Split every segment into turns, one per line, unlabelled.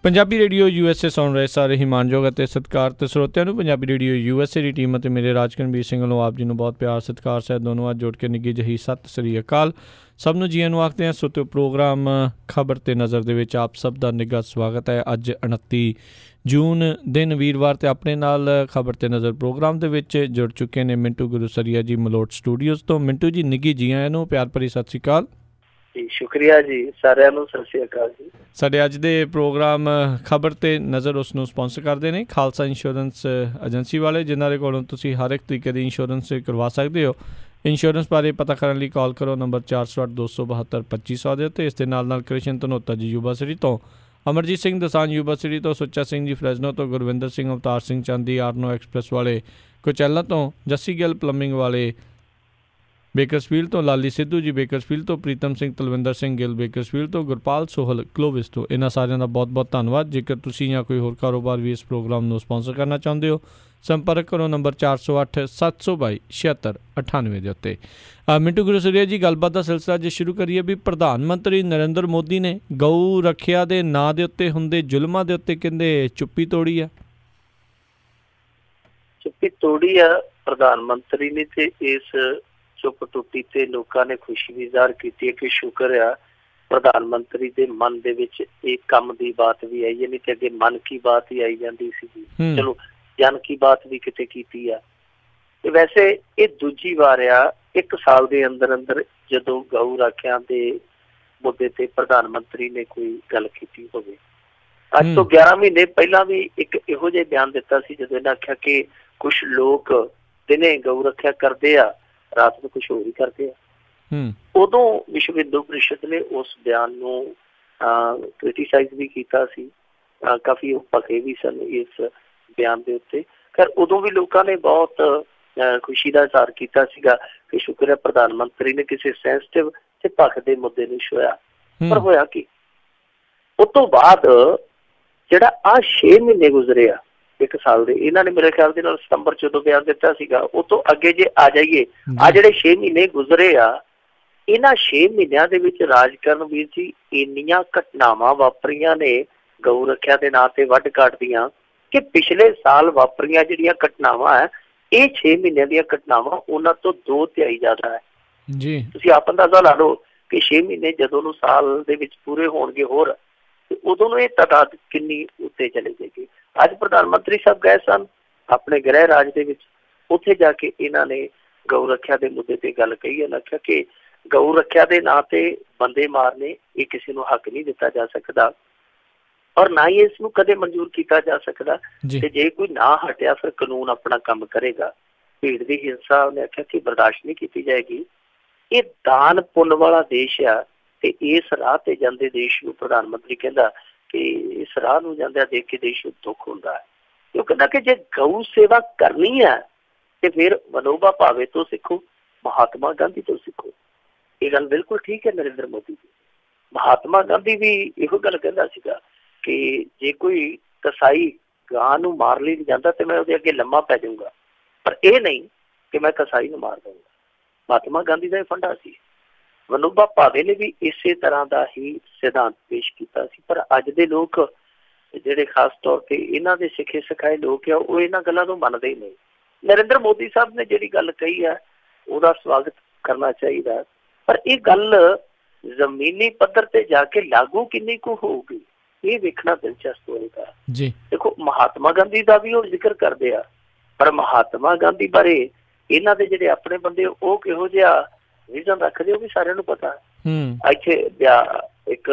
Punjabi radio USA ਸੁਣ ਰਹੇ ਸਾਰੇ ਹੀ ਮਾਨਯੋਗ ਅਤੇ ਸਤਿਕਾਰਤ ਸਰੋਤਿਆਂ ਨੂੰ ਪੰਜਾਬੀ ਰੇਡੀਓ USA ਦੀ ਟੀਮ ਅਤੇ ਮੇਰੇ ਰਾਜਕਰਨਵੀਰ ਸਿੰਘ ਵੱਲੋਂ ਆਪ ਜੀ ਨੂੰ ਬਹੁਤ ਪਿਆਰ ਸਤਿਕਾਰ ਸਹਿਤ ਦੋਨੋਂ ਅੱਜ ਜੁੜ ਕੇ ਨਿੱਘੀ ਜਿਹੀ ਸਤਿ ਸ੍ਰੀ ਅਕਾਲ। ਸਭ ਨੂੰ ਜੀਆਂ ਨੂੰ ਆਖਦੇ ਹਾਂ। ਸੋ ਪ੍ਰੋਗਰਾਮ ਖਬਰ ਤੇ ਨਜ਼ਰ ਦੇ ਵਿੱਚ ਆਪ ਸਭ ਦਾ ਨਿੱਘਾ ਸਵਾਗਤ ਹੈ। ਅੱਜ 29 ਜੂਨ ਦਿਨ ਵੀਰਵਾਰ ਤੇ ਆਪਣੇ ਨਾਲ ਖਬਰ ਤੇ ਨਜ਼ਰ ਪ੍ਰੋਗਰਾਮ ਦੇ ਵਿੱਚ ਜੁੜ ਚੁੱਕੇ ਨੇ ਮਿੰਟੂ ਗੁਰੂਸਰੀਆ ਜੀ ਮਲੋਟ ਸਟੂਡੀਓਜ਼ ਤੋਂ। ਮਿੰਟੂ ਜੀ ਨਿੱਘੀ ਜੀ ਆਇਆਂ ਨੂੰ ਪਿਆਰ ਭਰੀ ਸਤਿ ਸ੍ਰੀ ਅਕਾਲ
ਜੀ। ਸ਼ੁਕਰੀਆ ਜੀ, ਸਾਰਿਆਂ ਨੂੰ ਸਤਿ ਸ੍ਰੀ ਅਕਾਲ ਜੀ।
ਸਾਡੇ ਅੱਜ ਦੇ ਪ੍ਰੋਗਰਾਮ ਖਬਰ ਤੇ ਨਜ਼ਰ ਉਸ ਨੂੰ ਸਪੋਂਸਰ ਕਰਦੇ ਨੇ ਖਾਲਸਾ ਇੰਸ਼ੋਰੈਂਸ ਏਜੰਸੀ ਵਾਲੇ, ਜਿਨ੍ਹਾਂ ਦੇ ਕੋਲੋਂ ਤੁਸੀਂ ਹਰ ਇੱਕ ਤਰੀਕੇ ਦੀ ਇੰਸ਼ੋਰੈਂਸ ਕਰਵਾ ਸਕਦੇ ਹੋ। ਇੰਸ਼ੋਰੈਂਸ ਬਾਰੇ ਪਤਾ ਕਰਨ ਲਈ ਕਾਲ ਕਰੋ ਨੰਬਰ 408 272 2500 ਦੇ ਉੱਤੇ। ਇਸ ਦੇ ਨਾਲ ਕ੍ਰਿਸ਼ਨ ਧਨੋਤਾ ਜੀ ਯੂਬਾ ਸਿਟੀ ਤੋਂ, ਅਮਰਜੀਤ ਸਿੰਘ ਦਸਾਂਝ ਯੂਬਾ ਸਿਟੀ ਤੋਂ, ਸੁੱਚਾ ਸਿੰਘ ਜੀ ਫਰੈਜ਼ਨੋ ਤੋਂ, ਗੁਰਵਿੰਦਰ ਸਿੰਘ ਅਵਤਾਰ ਸਿੰਘ ਚਾਂਦੀ ਆਰਨੋ ਐਕਸਪ੍ਰੈਸ ਵਾਲੇ ਕੁਚੈਲਾ ਤੋਂ, ਜੱਸੀ ਗਿੱਲ ਪਲੰਬਿੰਗ ਵਾਲੇ ਬੇਕਰਸਫੀਲਡ ਤੋਂ, ਲਾਲੀ ਸਿੱਧੂ ਜੀ ਬੇਕਰਸਫੀਲਡ ਤੋਂ, ਪ੍ਰੀਤਮ ਸਿੰਘ ਤਲਵਿੰਦਰ ਸਿੰਘ ਗਿੱਲ ਬੇਕਰਸਫੀਲਡ ਤੋਂ, ਗੁਰਪਾਲ ਸੋਹਲ ਕਲੋਵਿਸ ਤੋਂ। ਇਹਨਾਂ ਸਾਰਿਆਂ ਦਾ ਬਹੁਤ ਬਹੁਤ ਧੰਨਵਾਦ। ਜੇਕਰ ਤੁਸੀਂ ਜਾਂ ਕੋਈ ਹੋਰ ਕਾਰੋਬਾਰ ਵੀ ਇਸ ਪ੍ਰੋਗਰਾਮ ਨੂੰ ਸਪੋਂਸਰ ਕਰਨਾ ਚਾਹੁੰਦੇ ਹੋ, ਸੰਪਰਕ ਕਰੋ ਨੰਬਰ 408 722 7698 ਦੇ ਉੱਤੇ। ਮਿੰਟੂ ਗੁਰੂਸਰੀਆ ਜੀ, ਗੱਲਬਾਤ ਦਾ ਸਿਲਸਿਲਾ ਜੇ ਸ਼ੁਰੂ ਕਰੀਏ ਵੀ ਪ੍ਰਧਾਨ ਮੰਤਰੀ ਨਰਿੰਦਰ ਮੋਦੀ ਨੇ ਗਊ ਰੱਖਿਆ ਦੇ ਨਾਂ ਦੇ ਉੱਤੇ ਹੁੰਦੇ ਜ਼ੁਲਮਾਂ ਦੇ ਉੱਤੇ ਕਹਿੰਦੇ ਚੁੱਪੀ ਤੋੜੀ ਆ।
ਚੁੱਪੀ ਤੋੜੀ ਆ ਪ੍ਰਧਾਨ ਮੰਤਰੀ ਨੇ, ਤੇ ਇਸ ਚੁੱਪ ਟੁੱਟੀ ਤੇ ਲੋਕਾਂ ਨੇ ਖੁਸ਼ੀ ਵੀ ਜ਼ਾਹਰ ਕੀਤੀ ਹੈ ਕਿ ਸ਼ੁਕਰ ਆ ਪ੍ਰਧਾਨ ਮੰਤਰੀ ਦੇ ਮਨ ਦੇ ਵਿੱਚ ਇਹ ਕੰਮ ਦੀ ਬਾਤ ਵੀ ਆਈ ਹੈ, ਨਹੀਂ ਤੇ ਅੱਗੇ ਮਨ ਕੀ ਬਾਤ ਹੀ ਆਈ ਜਾਂਦੀ ਸੀ। ਚਲੋ ਜਨ ਕੀ ਬਾਤ ਵੀ ਕਿਤੇ ਕੀਤੀ ਆ। ਤੇ ਵੈਸੇ ਇਹ ਦੂਜੀ ਵਾਰ ਆ 1 ਸਾਲ ਦੇ ਅੰਦਰ ਅੰਦਰ ਜਦੋਂ ਗਊ ਰਾਖਿਆਂ ਦੇ ਮੁੱਦੇ ਤੇ ਪ੍ਰਧਾਨ ਮੰਤਰੀ ਨੇ ਕੋਈ ਗੱਲ ਕੀਤੀ ਹੋਵੇ। ਅੱਜ ਤੋਂ 11 ਮਹੀਨੇ ਪਹਿਲਾਂ ਵੀ ਇੱਕ ਇਹੋ ਜਿਹਾ ਬਿਆਨ ਦਿੱਤਾ ਸੀ, ਜਦੋਂ ਇਹਨਾਂ ਆਖਿਆ ਕਿ ਕੁਛ ਲੋਕ ਦਿਨੇ ਗਊ ਰੱਖਿਆ ਕਰਦੇ ਆ, ਰਾਤ ਨੂੰ ਕੁਛ ਹੋਰ ਹੀ ਕਰਦੇ ਆ। ਉਦੋਂ ਵਿਸ਼ਵ ਹਿੰਦੂ ਪ੍ਰੀਸ਼ਦ ਨੇ ਉਸ ਬਿਆਨ ਨੂੰ ਕ੍ਰਿਟੀਸਾਈਜ਼ ਵੀ ਕੀਤਾ ਸੀ, ਕਾਫੀ ਭਖੇ ਵੀ ਸਨ ਇਸ ਬਿਆਨ ਦੇ ਉੱਤੇ। ਖੈਰ ਉਦੋਂ ਵੀ ਲੋਕਾਂ ਨੇ ਬਹੁਤ ਖੁਸ਼ੀ ਦਾ ਇਜ਼ਹਾਰ ਕੀਤਾ ਸੀਗਾ ਕਿ ਸ਼ੁਕਰ ਹੈ ਪ੍ਰਧਾਨ ਮੰਤਰੀ ਨੇ ਕਿਸੇ ਸੈਂਸਿਟਿਵ ਤੇ ਭਖ ਦੇ ਮੁੱਦੇ ਨੂੰ ਛੁਇਆ। ਪਰ ਹੋਇਆ ਕੀ, ਉਸ ਤੋਂ ਬਾਅਦ ਜਿਹੜਾ 6 ਮਹੀਨੇ ਗੁਜ਼ਰੇ ਆ 1 ਸਾਲ ਦੇ, ਇਹਨਾਂ ਨੇ ਮੇਰੇ ਖਿਆਲ ਦੇ ਨਾਲ ਸਤੰਬਰ 'ਚ ਉਦੋਂ ਬਿਆਨ ਦਿੱਤਾ ਸੀਗਾ। ਉਹ ਤੋਂ ਅੱਗੇ ਜੇ ਆ ਜਾਈਏ, ਆ ਜਿਹੜੇ 6 ਮਹੀਨੇ ਗੁਜ਼ਰੇ ਆ, ਇਹਨਾਂ 6 ਮਹੀਨਿਆਂ ਦੇ ਵਿੱਚ ਰਾਜਕਰਨਵੀਰ ਜੀ ਇੰਨੀਆਂ ਘਟਨਾਵਾਂ ਵਾਪਰੀਆਂ ਨੇ ਗਊ ਰੱਖਿਆ ਦੇ ਨਾਂ ਤੇ ਵੱਢ ਘਾਟ ਦੀਆਂ, ਕਿ ਪਿਛਲੇ ਸਾਲ ਵਾਪਰੀਆਂ ਜਿਹੜੀਆਂ ਘਟਨਾਵਾਂ ਹੈ, ਇਹ 6 ਮਹੀਨਿਆਂ ਦੀਆਂ ਘਟਨਾਵਾਂ ਉਹਨਾਂ ਤੋਂ 2 ਤਿਹਾਈ ਜ਼ਿਆਦਾ ਹੈ ਜੀ। ਤੁਸੀਂ ਆਪ ਅੰਦਾਜ਼ਾ ਲਾ ਲਓ ਕਿ 6 ਮਹੀਨੇ ਜਦੋਂ ਨੂੰ ਸਾਲ ਦੇ ਵਿੱਚ ਪੂਰੇ ਹੋਣਗੇ ਹੋਰ, ਤੇ ਉਦੋਂ ਨੂੰ ਇਹ ਤਾਦਾਦ ਕਿੰਨੀ ਉੱਤੇ ਚਲੇ ਜਾਏਗੀ। ਅੱਜ ਪ੍ਰਧਾਨ ਮੰਤਰੀ ਸਾਹਿਬ ਗਏ ਸਨ ਆਪਣੇ ਗ੍ਰਹਿ ਰਾਜ ਦੇ ਵਿੱਚ, ਉੱਥੇ ਜਾ ਕੇ ਇਹਨਾਂ ਨੇ ਗਊ ਰੱਖਿਆ ਦੇ ਮੁੱਦੇ ਤੇ ਗੱਲ ਕਹੀ। ਇਹਨਾਂ ਆਖਿਆ ਕਿ ਗਊ ਰੱਖਿਆ ਦੇ ਨਾਂ ਤੇ ਬੰਦੇ ਮਾਰਨੇ ਇਹ ਕਿਸੇ ਨੂੰ ਹੱਕ ਨਹੀਂ ਦਿੱਤਾ ਜਾ ਸਕਦਾ, ਔਰ ਨਾ ਹੀ ਇਸ ਨੂੰ ਕਦੇ ਮਨਜ਼ੂਰ ਕੀਤਾ ਜਾ ਸਕਦਾ। ਤੇ ਜੇ ਕੋਈ ਨਾ ਹਟਿਆ ਫਿਰ ਕਾਨੂੰਨ ਆਪਣਾ ਕੰਮ ਕਰੇਗਾ। ਭੀੜ ਦੀ ਹਿੰਸਾ ਉਹਨੇ ਆਖਿਆ ਕਿ ਬਰਦਾਸ਼ਤ ਨਹੀਂ ਕੀਤੀ ਜਾਏਗੀ। ਇਹ ਦਾਨ ਪੁੰਨ ਵਾਲਾ ਦੇਸ਼ ਆ, ਤੇ ਇਸ ਰਾਹ ਤੇ ਜਾਂਦੇ ਦੇਸ਼ ਨੂੰ ਪ੍ਰਧਾਨ ਮੰਤਰੀ ਕਹਿੰਦਾ ਕਿ ਇਸ ਰਾਹ ਨੂੰ ਜਾਂਦਿਆਂ ਦੇਖ ਕੇ ਦੇਸ਼ ਨੂੰ ਦੁੱਖ ਹੁੰਦਾ ਹੈ। ਉਹ ਕਹਿੰਦਾ ਕਿ ਜੇ ਗਊ ਸੇਵਾ ਕਰਨੀ ਹੈ ਤੇ ਫਿਰ ਵਿਨੋਬਾ ਭਾਵੇ ਤੋਂ ਸਿੱਖੋ, ਮਹਾਤਮਾ ਗਾਂਧੀ ਤੋਂ ਸਿੱਖੋ। ਇਹ ਗੱਲ ਬਿਲਕੁਲ ਠੀਕ ਹੈ ਨਰਿੰਦਰ ਮੋਦੀ ਦੀ। ਮਹਾਤਮਾ ਗਾਂਧੀ ਵੀ ਇਹੋ ਗੱਲ ਕਹਿੰਦਾ ਸੀਗਾ ਕਿ ਜੇ ਕੋਈ ਕਸਾਈ ਗਾਂ ਨੂੰ ਮਾਰ ਲਈ ਜਾਂਦਾ ਤੇ ਮੈਂ ਉਹਦੇ ਅੱਗੇ ਲੰਮਾ ਪੈ ਜਾਊਂਗਾ, ਪਰ ਇਹ ਨਹੀਂ ਕਿ ਮੈਂ ਕਸਾਈ ਨੂੰ ਮਾਰ ਦਊਂਗਾ। ਮਹਾਤਮਾ ਗਾਂਧੀ ਦਾ ਇਹ ਫੰਡਾ ਸੀ। ਵਿਨੋਬਾ ਭਾਵੇ ਨੇ ਵੀ ਇਸੇ ਤਰ੍ਹਾਂ ਦਾ ਹੀ ਸਿਧਾਂਤ ਪੇਸ਼ ਕੀਤਾ ਸੀ। ਪਰ ਅੱਜ ਦੇ ਲੋਕ ਜਿਹੜੇ ਖਾਸ ਤੌਰ ਤੇ ਇਹਨਾਂ ਦੇ ਸਿੱਖੇ ਸਿਖਾਏ ਲੋਕ ਆ, ਉਹ ਇਹਨਾਂ ਗੱਲਾਂ ਨੂੰ ਮੰਨਦੇ ਹੀ ਨਹੀਂ। ਨਰਿੰਦਰ ਮੋਦੀ ਸਾਹਿਬ ਨੇ ਜਿਹੜੀ ਗੱਲ ਕਹੀ ਹੈ ਉਹਦਾ ਸਵਾਗਤ ਕਰਨਾ ਚਾਹੀਦਾ, ਪਰ ਇਹ ਗੱਲ ਜ਼ਮੀਨੀ ਪੱਧਰ ਤੇ ਜਾ ਕੇ ਲਾਗੂ ਕਿੰਨੀ ਕੁ ਹੋਊਗੀ ਇਹ ਵੇਖਣਾ ਦਿਲਚਸਪ ਹੋਏਗਾ ਜੀ। ਦੇਖੋ ਮਹਾਤਮਾ ਗਾਂਧੀ ਦਾ ਵੀ ਉਹ ਜ਼ਿਕਰ ਕਰਦੇ ਆ, ਪਰ ਮਹਾਤਮਾ ਗਾਂਧੀ ਬਾਰੇ ਇਹਨਾਂ ਦੇ ਜਿਹੜੇ ਆਪਣੇ ਬੰਦੇ ਉਹ ਕਿਹੋ ਜਿਹਾ ਵਿਜ਼ਨ ਰੱਖਦੇ ਉਹ ਵੀ ਸਾਰਿਆਂ ਨੂੰ ਪਤਾ। ਇੱਥੇ ਇੱਕ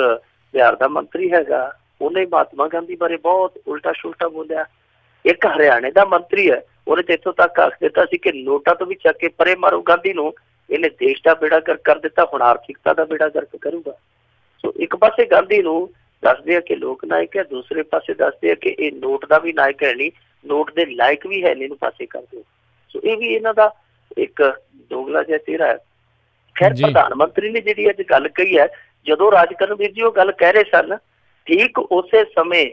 ਬਿਹਾਰ ਦਾ ਮੰਤਰੀ ਹੈਗਾ, ਉਹਨੇ ਮਹਾਤਮਾ ਗਾਂਧੀ ਬਾਰੇ ਬਹੁਤ ਉਲਟਾ ਸ਼ੁਲਟਾ ਬੋਲਿਆ। ਇੱਕ ਹਰਿਆਣੇ ਦਾ ਮੰਤਰੀ ਹੈ, ਉਹਨੇ ਤੇ ਇੱਥੋਂ ਤੱਕ ਆਖ ਦਿੱਤਾ ਸੀ ਕਿ ਨੋਟਾਂ ਤੋਂ ਵੀ ਚੱਕ ਕੇ ਪਰੇ ਮਾਰੋ ਗਾਂਧੀ ਨੂੰ, ਇਹਨੇ ਦੇਸ਼ ਦਾ ਬੇੜਾ ਗਰਕ ਕਰ ਦਿੱਤਾ, ਹੁਣ ਆਰਥਿਕਤਾ ਦਾ ਬੇੜਾ ਗਰਕ ਕਰੂਗਾ। ਸੋ ਇੱਕ ਪਾਸੇ ਗਾਂਧੀ ਨੂੰ ਦੱਸਦੇ ਆ ਕਿ ਲੋਕ ਨਾਇਕ ਹੈ, ਦੂਸਰੇ ਪਾਸੇ ਦੱਸਦੇ ਆ ਕਿ ਇਹ ਨੋਟ ਦਾ ਵੀ ਨਾਇਕ ਹੈ ਨਹੀਂ, ਨੋਟ ਦੇ ਲਾਇਕ ਵੀ ਹੈ ਨਹੀਂ, ਇਹਨੂੰ ਪਾਸੇ ਕਰ ਦਿਓ। ਸੋ ਇਹ ਵੀ ਇਹਨਾਂ ਦਾ ਇੱਕ ਦੋਗਲਾ ਜਿਹਾ ਚਿਹਰਾ ਹੈ। ਖੈਰ ਪ੍ਰਧਾਨ ਮੰਤਰੀ ਨੇ ਜਿਹੜੀ ਅੱਜ ਗੱਲ ਕਹੀ ਹੈ, ਜਦੋਂ ਰਾਜਕਰਨਵੀਰ ਜੀ ਉਹ ਗੱਲ ਕਹਿ ਰਹੇ ਸਨ, ਠੀਕ ਉਸੇ ਸਮੇਂ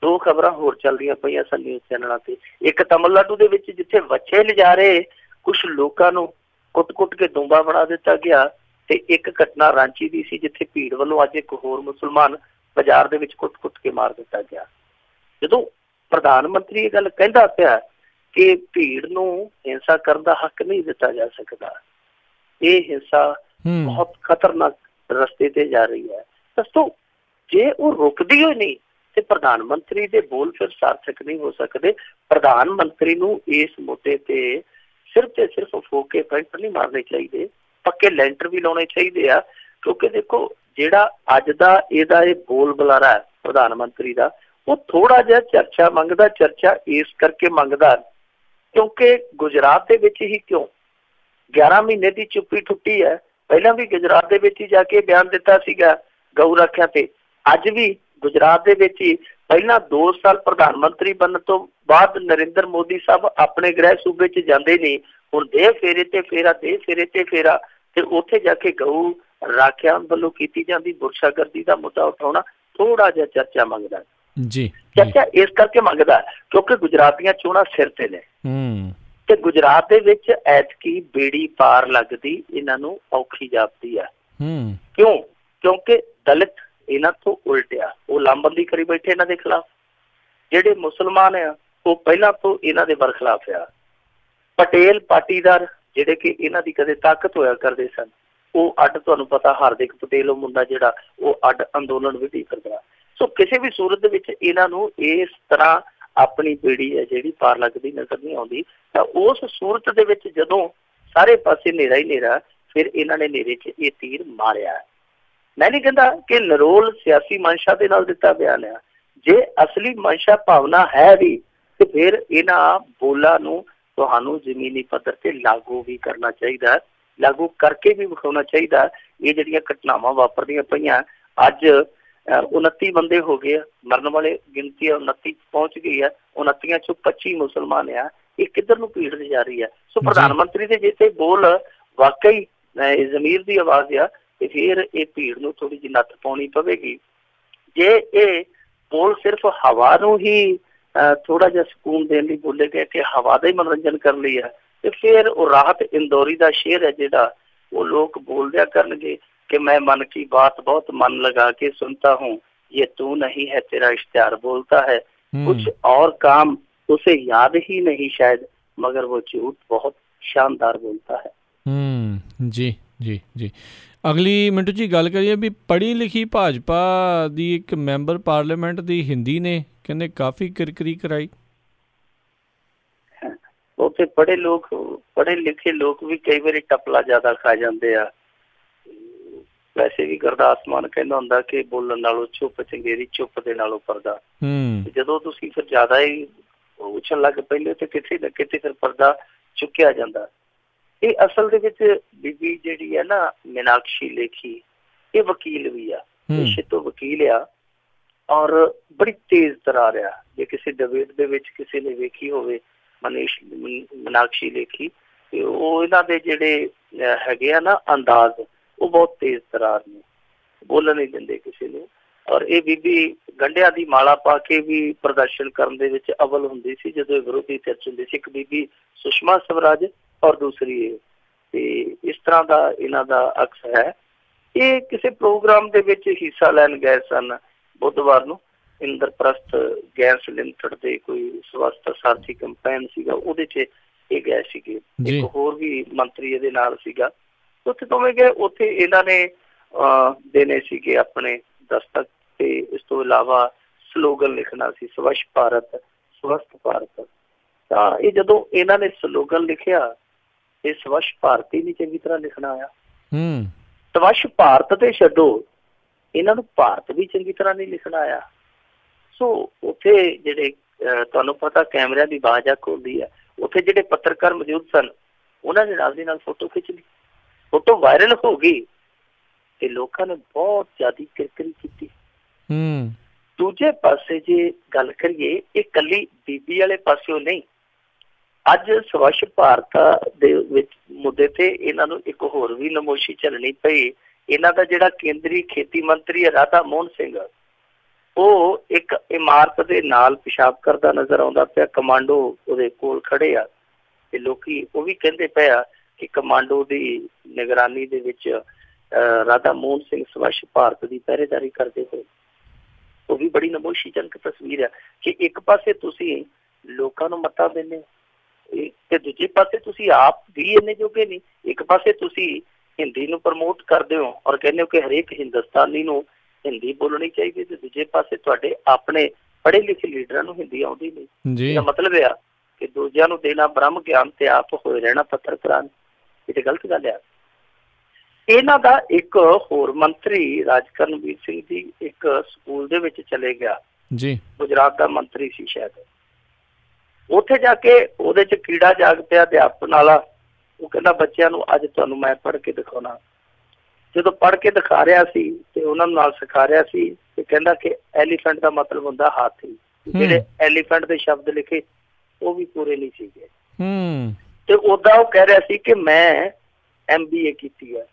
2 ਖਬਰਾਂ ਹੋਰ ਚੱਲਦੀਆਂ ਪਈਆਂ ਸਨ ਨਿਊਜ਼ ਚੈਨਲਾਂ ਤੇ। ਇੱਕ ਤਮਿਲਨਾਡੂ ਦੇ ਵਿੱਚ ਜਿੱਥੇ ਬੱਚੇ ਲਿਜਾ ਰਹੇ ਕੁਛ ਲੋਕਾਂ ਨੂੰ ਕੁੱਟ-ਕੁੱਟ ਕੇ ਦੁੰਬਾ ਬਣਾ ਦਿੱਤਾ ਗਿਆ, ਤੇ ਇੱਕ ਘਟਨਾ ਰਾਂਚੀ ਦੀ ਸੀ ਜਿੱਥੇ ਭੀੜ ਵੱਲੋਂ ਅੱਜ ਇੱਕ ਹੋਰ ਮੁਸਲਮਾਨ ਬਾਜ਼ਾਰ ਦੇ ਵਿੱਚ ਕੁੱਟ-ਕੁੱਟ ਕੇ ਮਾਰ ਦਿੱਤਾ ਗਿਆ। ਜਦੋਂ ਪ੍ਰਧਾਨ ਮੰਤਰੀ ਇਹ ਗੱਲ ਕਹਿੰਦਾ ਪਿਆ ਕਿ ਭੀੜ ਨੂੰ ਹਿੰਸਾ ਕਰਨ ਦਾ ਹੱਕ ਨਹੀਂ ਦਿੱਤਾ ਜਾ ਸਕਦਾ, ਇਹ ਹਿੰਸਾ ਬਹੁਤ ਖਤਰਨਾਕ ਰਸਤੇ ਤੇ ਜਾ ਰਹੀ ਹੈ, ਦੱਸੋ ਜੇ ਉਹ ਰੁਕਦੀ ਹੋਈ ਨਹੀਂ ਤੇ ਪ੍ਰਧਾਨ ਮੰਤਰੀ ਦੇ ਬੋਲ ਫਿਰ ਸਾਰਥਕ ਨਹੀਂ ਹੋ ਸਕਦੇ। ਪ੍ਰਧਾਨ ਮੰਤਰੀ ਨੂੰ ਇਸ ਮੁੱਦੇ ਤੇ ਸਿਰਫ ਤੇ ਸਿਰਫ ਫੋਕੇ ਪੈਂਟ ਨਹੀਂ ਮਾਰਨੇ ਚਾਹੀਦੇ, ਪੱਕੇ ਲੈਂਟਰ ਵੀ ਲਾਉਣੇ ਚਾਹੀਦੇ ਆ। ਕਿਉਂਕਿ ਦੇਖੋ ਜਿਹੜਾ ਅੱਜ ਦਾ ਇਹਦਾ ਇਹ ਬੋਲ ਬੁਲਾਰਾ ਹੈ ਪ੍ਰਧਾਨ ਮੰਤਰੀ ਦਾ, ਉਹ ਥੋੜਾ ਜਿਹਾ ਚਰਚਾ ਮੰਗਦਾ। ਚਰਚਾ ਇਸ ਕਰਕੇ ਮੰਗਦਾ ਕਿਉਂਕਿ ਗੁਜਰਾਤ ਦੇ ਵਿੱਚ ਹੀ ਕਿਉਂ 11 ਮਹੀਨੇ ਦੀ ਚੁੱਪੀ ਟੁੱਟੀ ਹੈ। ਪਹਿਲਾਂ ਵੀ ਗੁਜਰਾਤ ਦੇ ਵਿੱਚ ਹੀ ਜਾ ਕੇ ਬਿਆਨ ਦਿੱਤਾ ਸੀਗਾ ਗਊ ਰੱਖਿਆ ਤੇ, ਅੱਜ ਵੀ ਗੁਜਰਾਤ ਦੇ ਵਿੱਚ ਹੀ ਪਹਿਲਾਂ 2 ਸਾਲ ਪ੍ਰਧਾਨ ਮੰਤਰੀ ਬਣਨ ਤੋਂ ਬਾਅਦ ਨਰਿੰਦਰ ਮੋਦੀ ਸਾਹਿਬ ਆਪਣੇ ਗ੍ਰਹਿ ਸੂਬੇ 'ਚ ਜਾਂਦੇ ਨੇ, ਹੁਣ ਦੇ ਫੇਰੇ ਤੇ ਫੇਰਾ, ਦੇ ਫੇਰੇ ਤੇ ਫੇਰਾ, ਤੇ ਉੱਥੇ ਜਾ ਕੇ ਗਊ ਰਾਖਿਆ ਵੱਲੋਂ ਕੀਤੀ ਜਾਂਦੀ ਬੁਰਸ਼ਾਗਰਦੀ ਦਾ ਮੁੱਦਾ ਉਠਾਉਣਾ ਥੋੜਾ ਜਿਹਾ ਚਰਚਾ ਮੰਗਦਾ ਜੀ। ਚਰਚਾ ਇਸ ਕਰਕੇ ਮੰਗਦਾ ਕਿਉਂਕਿ ਗੁਜਰਾਤ ਦੀਆਂ ਚੋਣਾਂ ਸਿਰ ਤੇ ਨੇ ਤੇ ਗੁਜਰਾਤ ਦੇ ਵਿੱਚ ਐਤਕੀ ਬੇੜੀ ਪਾਰ ਲੱਗਦੀ ਇਹਨਾਂ ਨੂੰ ਔਖੀ ਜਾਪਦੀ ਆ। ਕਿਉਂ? ਕਿਉਂਕਿ ਦਲਿਤ ਇਹਨਾਂ ਤੋਂ ਉਲਟਿਆ, ਉਹ ਲਾਮਬੰਦੀ ਕਰੀ ਬੈਠੇ ਇਹਨਾਂ ਦੇ ਖਿਲਾਫ। ਜਿਹੜੇ ਮੁਸਲਮਾਨ ਆ ਉਹ ਪਹਿਲਾਂ ਤੋਂ ਇਹਨਾਂ ਦੇ ਬਰਖਲਾਫ ਆ। ਪਟੇਲ ਪਾਟੀਦਾਰ ਜਿਹੜੇ ਕਿ ਇਹਨਾਂ ਦੀ ਕਦੇ ਤਾਕਤ ਹੋਇਆ ਕਰਦੇ ਸਨ, ਉਹ ਅੱਡ, ਤੁਹਾਨੂੰ ਪਤਾ ਹਾਰਦਿਕ ਪਟੇਲ ਉਹ ਮੁੰਡਾ ਜਿਹੜਾ ਉਹ ਅੱਡ ਅੰਦੋਲਨ ਵੀ ਕਰਦਾ। ਸੋ ਕਿਸੇ ਵੀ ਸੂਰਤ ਦੇ ਵਿੱਚ ਇਹਨਾਂ ਨੂੰ ਇਸ ਤਰ੍ਹਾਂ ਆਪਣੀ ਬੇੜੀ ਹੈ ਜਿਹੜੀ ਪਾਰ ਲੱਗਦੀ ਨਜ਼ਰ ਨਹੀਂ ਆਉਂਦੀ। ਤਾਂ ਉਸ ਸੂਰਤ ਦੇ ਵਿੱਚ ਜਦੋਂ ਸਾਰੇ ਪਾਸੇ ਹਨੇਰਾ ਹੀ ਹਨੇਰਾ, ਫਿਰ ਇਹਨਾਂ ਨੇ ਹਨੇਰੇ 'ਚ ਇਹ ਤੀਰ ਮਾਰਿਆ। ਮੈਂ ਨਹੀਂ ਕਹਿੰਦਾ ਕਿ ਨਿਰੋਲ ਸਿਆਸੀ ਮਨਸ਼ਾ ਦੇ ਨਾਲ ਦਿੱਤਾ ਬਿਆਨ ਆ, ਜੇ ਅਸਲੀ ਮਨਸ਼ਾ ਭਾਵਨਾ ਹੈ ਵੀ ਤੇ ਫਿਰ ਇਹਨਾਂ ਬੋਲਾਂ ਨੂੰ ਤੁਹਾਨੂੰ ਜ਼ਮੀਨੀ ਪੱਧਰ ਤੇ ਲਾਗੂ ਵੀ ਕਰਨਾ ਚਾਹੀਦਾ, ਲਾਗੂ ਕਰਕੇ ਵੀ ਵਿਖਾਉਣਾ ਚਾਹੀਦਾ। ਇਹ ਜਿਹੜੀਆਂ ਘਟਨਾਵਾਂ ਵਾਪਰਦੀਆਂ ਪਈਆਂ, ਅੱਜ 29 ਬੰਦੇ ਹੋ ਗਏ ਆ ਮਰਨ ਵਾਲੇ, ਗਿਣਤੀ 29 ਪਹੁੰਚ ਗਈ ਹੈ। 29 ਚੋਂ 25 ਮੁਸਲਮਾਨ ਆ। ਇਹ ਕਿੱਧਰ ਨੂੰ ਭੀੜ ਜਾ ਰਹੀ ਹੈ? ਸੋ ਪ੍ਰਧਾਨ ਮੰਤਰੀ ਦੇ ਜਿੱਥੇ ਬੋਲ ਵਾਕਈ ਜ਼ਮੀਰ ਦੀ ਆਵਾਜ਼ ਆ, ਤੇ ਫਿਰ ਇਹ ਭੀੜ ਨੂੰ ਥੋੜੀ ਜਿਹੀ ਨੱਥ ਪਾਉਣੀ ਪਵੇਗੀ। ਜੇ ਇਹ ਬੋਲ ਸਿਰਫ ਹਵਾ ਨੂੰ ਹੀ ਥੋੜਾ ਜਿਹਾ ਸਕੂਨ ਦੇਣ ਲਈ ਬੋਲੇ ਗਏ ਕਿ ਹਵਾ ਦਾ ਹੀ ਮਨੋਰੰਜਨ ਕਰਨ ਲਈ ਹੈ, ਤੇ ਫਿਰ ਉਹ ਰਾਹਤ ਇੰਦੌਰੀ ਦਾ ਸ਼ੇਰ ਹੈ ਜਿਹੜਾ ਉਹ ਲੋਕ ਬੋਲਦਿਆ ਕਰਨਗੇ कि मैं मन की बात बहुत मन लगा के सुनता हूँ, ये तू नहीं है तेरा इश्तिहार बोलता है, कुछ और काम उसे याद ही नहीं शायद, मगर वो झूठ बहुत शानदार बोलता है।
जी जी जी। अगली मिंटू जी गल करिए भी पढ़ी लिखी भाजपा दी एक मैंबर पार्लीमेंट दी हिंदी ने कहने काफ़ी किरकिरी कराई।
उत्थे पढ़े लोग, पढ़े लिखे लोग भी कई बार टपला ज़्यादा खा जाते हैं। वैसे भी गुरदास मान कहना हुंदा कि बोलण नालों चुप चंगेरी, चुप दे नालों पर्दा। जदों तुसीं फिर ज़्यादा ही उछल लग पैंदे ते किते ना किते फिर पर्दा चुक्या जांदा। ये असल दे विच बीबी जिहड़ी है ना मीनाक्षी लेखी, ये वकील भी आ, पेशे तो वकील आ और बड़ी तेज तरार आ। जे किसी डिबेट दे विच किसी ने वेखी होवे मीनाक्षी लेखी, ते ओह इन्हां दे जिहड़े हैगे आ ना अंदाज, वो बहुत तेज तरार ने, बोलन नहीं देंदे किसी ने। और ये बीबी गंढिया की माला पा के भी प्रदर्शन करने दे विच अव्वल हुंदी सी जदों विरोधी चर्च हुंदी सी। एक बीबी सुषमा स्वराज और दूसरी ते इस तरह का इन्हां दा अक्स है। ये किसी प्रोग्राम दे विच हिस्सा लैन गए सन बुधवार नूं, इंद्रप्रस्थ गैस लिमिटेड दे कोई स्वास्थ्य सारथी कंपेन सीगा, उहदे च ये गए सीगे। एक होर भी मंत्री इहदे नाल सीगा। उत्थे दोवें गए, उत्थे इन्हां ने देने सीगे अपने दस्तक ते इस तो इलावा स्लोगन लिखना सी, स्वच्छ भारत स्वस्थ भारत। तां ये जदों इन्हां ने स्लोगन लिखिया ते स्वच्छ भारत ही नहीं चंगी तरह लिखना आया। स्वच्छ भारत ते छड्डो, इन्हां नूं भारत भी चंगी तरह नहीं लिखना आया। सो उत्थे जिहड़े तुहानूं पता कैमरिਆਂ ਦੀ आवाज़ खोलदी है, उत्थे जिहड़े पत्रकार मौजूद सन उन्हां ने नाल दी नाल फोटो खिच ली, फोटो वायरल हो गई ते लोगों ने बहुत ज्यादा किरकिरी की। दूजे पासे जे गल करिए, ये कली बीबी वाले पासों नहीं, अज स्वच्छ भारत दे विच मुद्दे ते इन्हां नूं एक होर भी नमोशी झलनी पई। इन्हां दा जिहड़ा केंद्री खेती मंत्री है राधा मोहन सिंह, वो एक इमारत दे नाल पेशाब करदा नजर आउंदा पिया, कमांडो उहदे कोल खड़े आ ते लोकी वो भी कहंदे पे आ कि कमांडो की निगरानी दे विच राधा मोहन सिंह स्वच्छ भारत की पहरेदारी करते हुए। ਉਹ ਵੀ ਬੜੀ ਨਮੋਸ਼ੀਜਨਕ ਤਸਵੀਰ ਹੈ ਕਿ ਇੱਕ ਪਾਸੇ ਤੁਸੀਂ ਲੋਕਾਂ ਨੂੰ ਮੱਤਾ ਦਿੰਦੇ ਹੋ ਤੇ ਦੂਜੇ ਪਾਸੇ ਤੁਸੀਂ ਆਪ ਵੀ ਇੰਨੇ ਜੋਗੇ ਨਹੀਂ। ਇੱਕ ਪਾਸੇ ਤੁਸੀਂ ਹਿੰਦੀ ਨੂੰ ਪ੍ਰਮੋਟ ਕਰਦੇ ਹੋ ਔਰ ਕਹਿੰਦੇ ਹੋ ਕਿ ਹਰੇਕ ਹਿੰਦੁਸਤਾਨੀ ਨੂੰ ਹਿੰਦੀ ਬੋਲਣੀ ਚਾਹੀਦੀ, ਤੇ ਦੂਜੇ ਪਾਸੇ ਤੁਹਾਡੇ ਆਪਣੇ ਪੜ੍ਹੇ ਲਿਖੇ ਲੀਡਰਾਂ ਨੂੰ ਹਿੰਦੀ ਆਉਂਦੀ ਨਹੀਂ। ਇਹਦਾ ਮਤਲਬ ਆ ਕਿ ਦੂਜਿਆਂ ਨੂੰ ਦੇਣਾ ਬ੍ਰਹਮ ਗਿਆਨ ਤੇ ਆਪ ਹੋਏ ਰਹਿਣਾ ਪੱਤਰਕਾਰਾਂ। ਇਹ ਤੇ ਗਲਤ ਗੱਲ ਆ। ਇਹਨਾਂ ਦਾ ਇੱਕ ਹੋਰ ਮੰਤਰੀ ਰਾਜਕਰਨਵੀਰ ਸਿੰਘ ਜੀ ਇੱਕ ਸਕੂਲ ਦੇ ਵਿੱਚ ਚਲੇ ਗਿਆ ਜੀ, ਗੁਜਰਾਤ ਦਾ ਮੰਤਰੀ ਸੀ ਸ਼ਾਇਦ। ਉੱਥੇ ਜਾ ਕੇ ਉਹਦੇ ਚ ਕੀੜਾ ਜਾਗ ਪਿਆ ਅਧਿਆਪਨ ਵਾਲਾ। ਉਹ ਕਹਿੰਦਾ ਬੱਚਿਆਂ ਨੂੰ ਅੱਜ ਤੁਹਾਨੂੰ ਮੈਂ ਪੜ੍ਹ ਕੇ ਦਿਖਾਉਣਾ। ਜਦੋਂ ਪੜ੍ਹ ਕੇ ਦਿਖਾ ਰਿਹਾ ਸੀ ਤੇ ਉਹਨਾਂ ਨੂੰ ਨਾਲ ਸਿਖਾ ਰਿਹਾ ਸੀ ਤੇ ਕਹਿੰਦਾ ਕਿ ਐਲੀਫੈਂਟ ਦਾ ਮਤਲਬ ਹੁੰਦਾ ਹਾਥੀ। ਜਿਹੜੇ ਐਲੀਫੈਂਟ ਦੇ ਸ਼ਬਦ ਲਿਖੇ ਉਹ ਵੀ ਪੂਰੇ ਨਹੀਂ ਸੀਗੇ। ਤੇ ਓਦਾਂ ਉਹ ਕਹਿ ਰਿਹਾ ਸੀ ਕਿ ਮੈਂ MBA ਕੀਤੀ ਹੈ,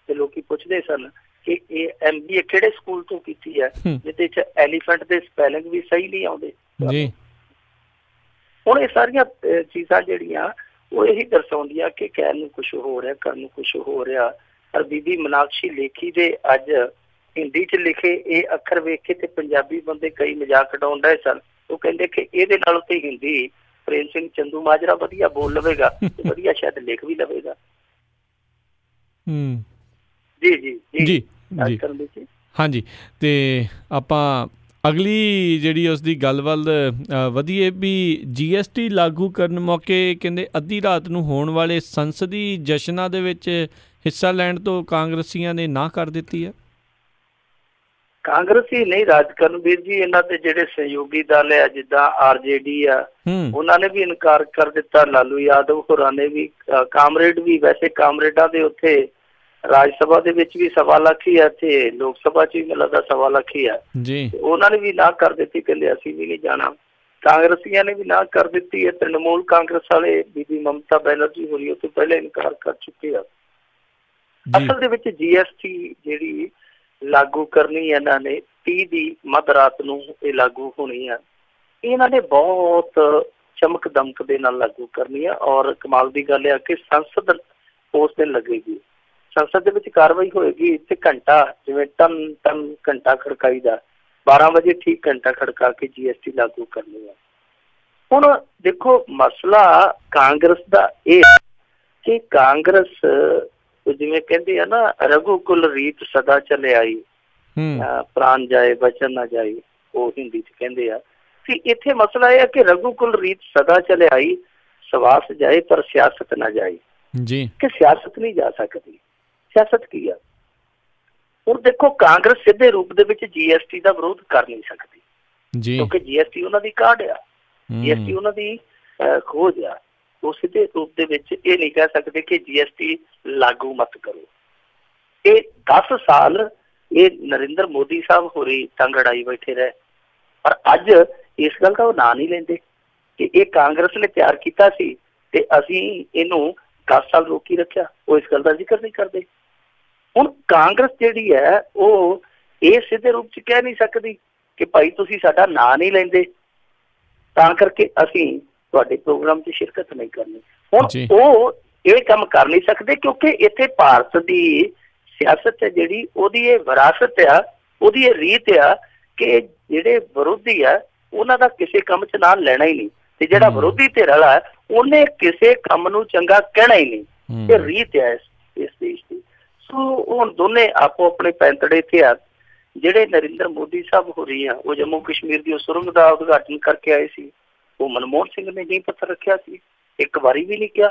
ਤੇ ਲੋਕੀ ਪੁੱਛਦੇ ਸਨ ਕਿ ਇਹ MBA ਕਿਹੜੇ ਸਕੂਲ ਤੋਂ ਕੀਤੀ ਹੈ ਜਿਹਦੇ ਚ ਐਲੀਫੈਂਟ ਦੇ ਸਪੈਲਿੰਗ ਵੀ ਸਹੀ ਨਹੀਂ ਆਉਂਦੇ ਜੀ। ਹੁਣ ਇਹ ਸਾਰੀਆਂ ਚੀਜ਼ਾਂ ਜਿਹੜੀਆਂ ਉਹ ਇਹੀ ਦਰਸਾਉਂਦੀਆਂ ਕਿ ਕਹਿਣ ਨੂੰ ਕੁਛ ਹੋ ਰਿਹਾ, ਕਰਨ ਨੂੰ ਕੁਛ ਹੋ ਰਿਹਾ। ਪਰ ਬੀਬੀ ਮੀਨਾਕਸ਼ੀ ਲੇਖੀ ਦੇ ਅੱਜ ਹਿੰਦੀ ਚ ਲਿਖੇ ਇਹ ਅੱਖਰ ਵੇਖ ਕੇ ਤੇ ਪੰਜਾਬੀ ਬੰਦੇ ਕਈ ਮਜ਼ਾਕ ਉਡਾਉਣ ਰਹੇ ਸਨ। ਉਹ ਕਹਿੰਦੇ ਕਿ ਇਹਦੇ ਨਾਲੋਂ ਤੇ ਹਿੰਦੀ ਪ੍ਰੇਮ ਸਿੰਘ ਚੰਦੂ ਮਾਜਰਾ ਵਧੀਆ ਬੋਲ ਲਵੇਗਾ ਤੇ ਵਧੀਆ ਸ਼ਾਇਦ ਲਿਖ ਵੀ ਲਵੇਗਾ। ਜੀ ਜੀ ਜੀ ਜੀ
ਹਾਂਜੀ। ਤੇ ਆਪਾਂ ਅਗਲੀ ਜਿਹੜੀ ਉਸ ਦੀ ਗੱਲ ਵੱਲ ਵਧੀਏ ਵੀ GST ਲਾਗੂ ਕਰਨ ਮੌਕੇ ਕਹਿੰਦੇ ਅੱਧੀ ਰਾਤ ਨੂੰ ਹੋਣ ਵਾਲੇ ਸੰਸਦੀ ਜਸ਼ਨਾਂ ਦੇ ਵਿੱਚ ਹਿੱਸਾ ਲੈਣ ਤੋਂ ਕਾਂਗਰਸੀਆਂ ਨੇ ਨਾਂਹ ਕਰ ਦਿੱਤੀ ਹੈ।
ਕਾਂਗਰਸੀ ਨਹੀਂ, ਰਾਜਕਰਨਵੀਰ ਜੀ ਇਹਨਾਂ ਦੇ ਜਿਹੜੇ ਸਹਿਯੋਗੀ ਦਲ ਆ ਜਿੱਦਾਂ RJD ਆ ਉਹਨਾਂ ਨੇ ਵੀ ਇਨਕਾਰ ਕਰ ਦਿੱਤਾ। ਲਾਲੂ ਯਾਦਵ ਹੋਰਾਂ ਨੇ ਵੀ, ਕਾਮਰੇਡ ਵੀ, ਵੈਸੇ ਕਾਮਰੇਡਾਂ ਦੇ ਉੱਥੇ ਰਾਜ ਸਭਾ ਦੇ ਵਿੱਚ ਵੀ 1.25 ਲੱਖ ਹੀ ਆ ਤੇ ਲੋਕ ਸਭਾ ਚ ਵੀ ਮੈਨੂੰ ਲੱਗਦਾ 1.25 ਲੱਖ ਹੀ ਆ ਜੀ। ਉਹਨਾਂ ਨੇ ਵੀ ਨਾਂਹ ਕਰ ਦਿੱਤੀ, ਕਹਿੰਦੇ ਅਸੀਂ ਵੀ ਨਹੀਂ ਜਾਣਾ। ਕਾਂਗਰਸੀਆਂ ਨੇ ਵੀ ਨਾਂਹ ਕਰ ਦਿੱਤੀ ਹੈ। ਤ੍ਰਿਣਮੂਲ ਕਾਂਗਰਸ ਵਾਲੇ ਬੀਬੀ ਮਮਤਾ ਬੈਨਰਜੀ ਹੋਰੀ ਉਹ ਤੋਂ ਪਹਿਲੇ ਇਨਕਾਰ ਕਰ ਚੁੱਕੇ ਆ। ਅਸਲ ਦੇ ਵਿੱਚ GST ਜਿਹੜੀ ਲਾਗੂ ਕਰਨੀ ਇਹਨਾਂ ਨੇ 30 ਦੀ ਮੱਧ ਰਾਤ ਨੂੰ ਇਹ ਲਾਗੂ ਹੋਣੀ ਆ। ਇਹਨਾਂ ਨੇ ਬਹੁਤ ਚਮਕ ਦਮਕ ਦੇ ਨਾਲ ਲਾਗੂ ਕਰਨੀ ਆ ਔਰ ਕਮਾਲ ਦੀ ਗੱਲ ਆ ਕਿ ਸੰਸਦ ਉਸ ਦਿਨ ਲੱਗੇਗੀ। ਸੰਸਦ ਦੇ ਵਿੱਚ ਕਾਰਵਾਈ ਹੋਏਗੀ। ਇੱਥੇ ਘੰਟਾ ਜਿਵੇਂ ਟਨ ਟਨ ਘੰਟਾ ਖੜਕਾਈ ਦਾ 12 ਵਜੇ ਠੀਕ ਘੰਟਾ ਖੜਕਾ ਕੇ GST ਲਾਗੂ ਕਰਨੀ ਆ। ਹੁਣ ਦੇਖੋ ਮਸਲਾ ਕਾਂਗਰਸ ਦਾ ਇਹ ਕਿ ਕਾਂਗਰਸ ਜਿਵੇਂ ਕਹਿੰਦੇ ਆ ਨਾ ਰਘੂਕੁਲ ਰੀਤ ਸਦਾ ਚਲੇ ਆਈ, ਪ੍ਰਾਣ ਜਾਏ ਬਚਨ ਨਾ ਜਾਏ, ਉਹ ਹਿੰਦੀ ਚ ਕਹਿੰਦੇ ਆ। ਕਿ ਇੱਥੇ ਮਸਲਾ ਇਹ ਹੈ ਕਿ ਰਘੂਕੁਲ ਰੀਤ ਸਦਾ ਚਲੇ ਆਈ, ਸਵਾਸ ਜਾਏ ਪਰ ਸਿਆਸਤ ਨਾ ਜਾਏ ਜੀ। ਕਿ ਸਿਆਸਤ ਨਹੀਂ ਜਾ ਸਕਦੀ। ਸਿਆਸਤ ਕੀ ਆ? ਹੁਣ ਦੇਖੋ ਕਾਂਗਰਸ ਸਿੱਧੇ ਰੂਪ ਦੇ ਵਿੱਚ GST ਦਾ ਵਿਰੋਧ ਕਰ ਨਹੀਂ ਸਕਦੀ ਕਿਉਂਕਿ GST ਉਹਨਾਂ ਦੀ ਕਾਢ ਆ, GST ਉਹਨਾਂ ਦੀ ਖੋਜ ਆ। ਉਹ ਸਿੱਧੇ ਰੂਪ ਦੇ ਵਿੱਚ ਇਹ ਨਹੀਂ ਕਹਿ ਸਕਦੇ ਕਿ GST ਲਾਗੂ ਮਤ ਕਰੋ। ਇਹ 10 ਸਾਲ ਇਹ ਨਰਿੰਦਰ ਮੋਦੀ ਸਾਹਿਬ ਹੋਰੀ ਟੰਗ ਅੜਾਈ ਬੈਠੇ ਰਹੇ, ਪਰ ਅੱਜ ਇਸ ਗੱਲ ਦਾ ਉਹ ਨਾਂ ਨਹੀਂ ਲੈਂਦੇ ਕਿ ਇਹ ਕਾਂਗਰਸ ਨੇ ਤਿਆਰ ਕੀਤਾ ਸੀ ਤੇ ਅਸੀਂ ਇਹਨੂੰ 10 ਸਾਲ ਰੋਕੀ ਰੱਖਿਆ। ਉਹ ਇਸ ਗੱਲ ਦਾ ਜ਼ਿਕਰ ਨਹੀਂ ਕਰਦੇ। ਹੁਣ ਕਾਂਗਰਸ ਜਿਹੜੀ ਹੈ ਉਹ ਇਹ ਸਿੱਧੇ ਰੂਪ ਚ ਕਹਿ ਨਹੀਂ ਸਕਦੀ ਕਿ ਭਾਈ ਤੁਸੀਂ ਸਾਡਾ ਨਾਂ ਨਹੀਂ ਲੈਂਦੇ ਤਾਂ ਕਰਕੇ ਅਸੀਂ ਤੁਹਾਡੇ ਪ੍ਰੋਗਰਾਮ ਚ ਸ਼ਿਰਕਤ ਨਹੀਂ ਕਰਨੀ। ਹੁਣ ਉਹ ਇਹ ਕੰਮ ਕਰ ਨਹੀਂ ਸਕਦੇ ਕਿਉਂਕਿ ਇੱਥੇ ਭਾਰਤ ਦੀ ਸਿਆਸਤ ਹੈ ਜਿਹੜੀ ਉਹਦੀ ਇਹ ਵਿਰਾਸਤ ਆ, ਉਹਦੀ ਇਹ ਰੀਤ ਆ ਕਿ ਜਿਹੜੇ ਵਿਰੋਧੀ ਆ ਉਹਨਾਂ ਦਾ ਕਿਸੇ ਕੰਮ ਚ ਨਾਂ ਲੈਣਾ ਹੀ ਨਹੀਂ ਤੇ ਜਿਹੜਾ ਵਿਰੋਧੀ ਧਿਰ ਵਾਲਾ ਉਹਨੇ ਕਿਸੇ ਕੰਮ ਨੂੰ ਚੰਗਾ ਕਹਿਣਾ ਹੀ ਨਹੀਂ। ਇਹ ਰੀਤ ਆ ਇਸ ਦੇਸ਼ ਦੀ। ਸੋ ਹੁਣ ਦੋਨੇ ਆਪੋ ਆਪਣੇ ਪੈਂਤੜੇ ਤੇ ਆ। ਜਿਹੜੇ ਨਰਿੰਦਰ ਮੋਦੀ ਸਾਹਿਬ ਹੋ ਰਹੀ ਆ ਉਹ ਜੰਮੂ ਕਸ਼ਮੀਰ ਦੀ ਸੁਰੰਗ ਦਾ ਉਦਘਾਟਨ ਕਰਕੇ ਆਏ ਸੀ। ਉਹ ਮਨਮੋਹਨ ਸਿੰਘ ਨੇ ਨੀਂਹ ਪੱਥਰ ਰੱਖਿਆ ਸੀ, ਇੱਕ ਵਾਰੀ ਵੀ ਨਹੀਂ ਕਿਹਾ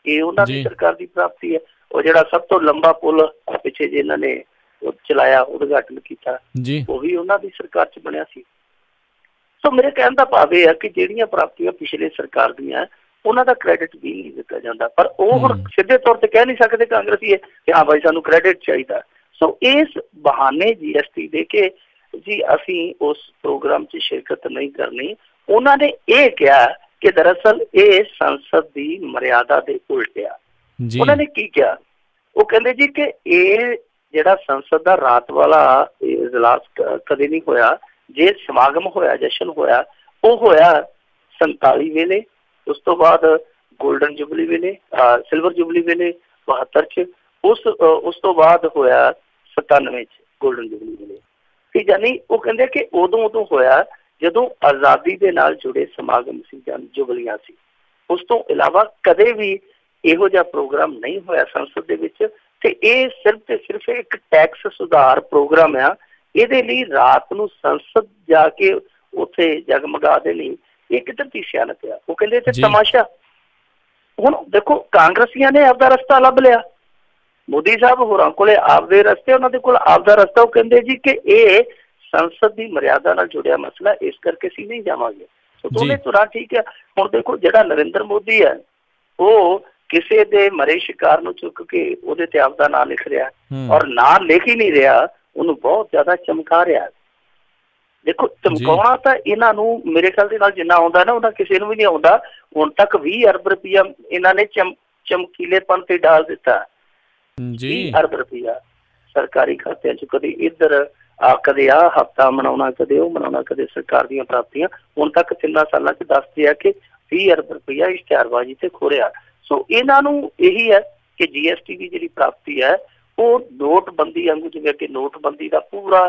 ਇਹ ਉਹਨਾਂ ਦੀ ਸਰਕਾਰ ਦੀ ਪ੍ਰਾਪਤੀ ਹੈ। ਉਹ ਜਿਹੜਾ ਸਭ ਤੋਂ ਲੰਬਾ ਪੁਲ ਪਿੱਛੇ ਜੇ ਇਹਨਾਂ ਨੇ ਚਲਾਇਆ, ਉਦਘਾਟਨ ਕੀਤਾ, ਉਹ ਵੀ ਉਹਨਾਂ ਦੀ ਸਰਕਾਰ ਚ ਬਣਿਆ ਸੀ। ਸੋ ਮੇਰੇ ਕਹਿਣ ਦਾ ਭਾਵ ਇਹ ਹੈ ਕਿ ਜਿਹੜੀਆਂ ਪ੍ਰਾਪਤੀਆਂ ਪਿਛਲੇ ਸਰਕਾਰ ਦੀਆਂ ਉਹਨਾਂ ਦਾ ਕ੍ਰੈਡਿਟ ਵੀ ਨਹੀਂ ਦਿੱਤਾ ਜਾਂਦਾ, ਪਰ ਉਹ ਹੁਣ ਸਿੱਧੇ ਤੌਰ ਤੇ ਕਹਿ ਨਹੀਂ ਸਕਦੇ ਕਾਂਗਰਸੀ ਕਿ ਹਾਂ ਭਾਈ ਸਾਨੂੰ ਕ੍ਰੈਡਿਟ ਚਾਹੀਦਾ। ਸੋ ਇਸ ਬਹਾਨੇ GST ਦੇ ਕੇ ਜੀ ਅਸੀਂ ਉਸ ਪ੍ਰੋਗਰਾਮ ਚ ਸ਼ਿਰਕਤ ਨਹੀਂ ਕਰਨੀ। ਉਹਨਾਂ ਨੇ ਇਹ ਕਿਹਾ ਕਿ ਦਰਅਸਲ ਇਹ ਸੰਸਦ ਦੀ ਮਰਿਆਦਾ ਦੇ ਉਲਟ ਆ। ਉਹਨਾਂ ਨੇ ਕੀ ਕਿਹਾ? ਉਹ ਕਹਿੰਦੇ ਜੀ ਕਿ ਇਹ ਜਿਹੜਾ ਸੰਸਦ ਦਾ ਰਾਤ ਵਾਲਾ ਇਜਲਾਸ ਕਦੇ ਨਹੀਂ ਹੋਇਆ। ਜੇ ਸਮਾਗਮ ਹੋਇਆ, ਜਸ਼ਨ ਹੋਇਆ, ਉਹ ਹੋਇਆ 47 ਵੇਲੇ, ਉਸ ਤੋਂ ਬਾਅਦ ਗੋਲਡਨ ਜੁਬਲੀ ਵੇਲੇ, ਸਿਲਵਰ ਜੁਬਲੀ ਵੇਲੇ 72 ਚ, ਉਸ ਤੋਂ ਬਾਅਦ ਹੋਇਆ 97 ਚ ਗੋਲਡਨ ਜੁਬਲੀ ਵੇਲੇ। कि यानी वो कहते कि उदों होया जदों आज़ादी दे नाल जुड़े समागम सी जुबलियां सी, उस तो इलावा कदे भी इहो जिहा प्रोग्राम नहीं होया संसद दे विच। ते ये सिर्फ ते सिर्फ एक टैक्स सुधार प्रोग्राम आ, इहदे लई रात नूं संसद जाके उत्थे जगमगा देनी ये किधर दी सियानत आ। वो कहंदे ते तमाशा। हुण देखो कांग्रसियां ने आपदा रस्ता लभ लिया, मोदी साहब होरां कोले आपदे रस्ते, उन्हां दे कोल आपदा रस्ता। वो कहंदे जी कि ये संसद की मर्यादा नाल जुड़िया मसला, इस करके असीं नहीं जावांगे। तो दोने तुरां ठीक है। हुण देखो जिहड़ा नरेंद्र मोदी है वो किसी दे मरे शिकार नूं चुक के उहदे ते आपदा नां लिख रहा, और नां लिख ही नहीं रहा, उन्होंने बहुत ज्यादा चमका रहा। देखो चमकाउणा तो इन्हां नूं मेरे ख्याल दे नाल जिन्ना आउंदा ना उन्ना किसी नूं भी नहीं आउंदा। हुण तक 20 अरब रुपया इन्हां ने चमकीलेपन ते डाल दिता। 20 अरब रुपया सरकारी खात्यां च, कदे इधर कदे आ हफ्ता मनाउणा, कदे वो मनाउणा, कदे सरकार दीयां प्राप्तियां। हुण तक 3 सालां च दसदे आ कि 20 अरब रुपया इश्तिहारबाजी ते खोरिया। सो इन्हां नूं यही है कि GST की जिहड़ी प्राप्ति है वो नोटबंदी वांगू, जिवें कि नोटबंदी का पूरा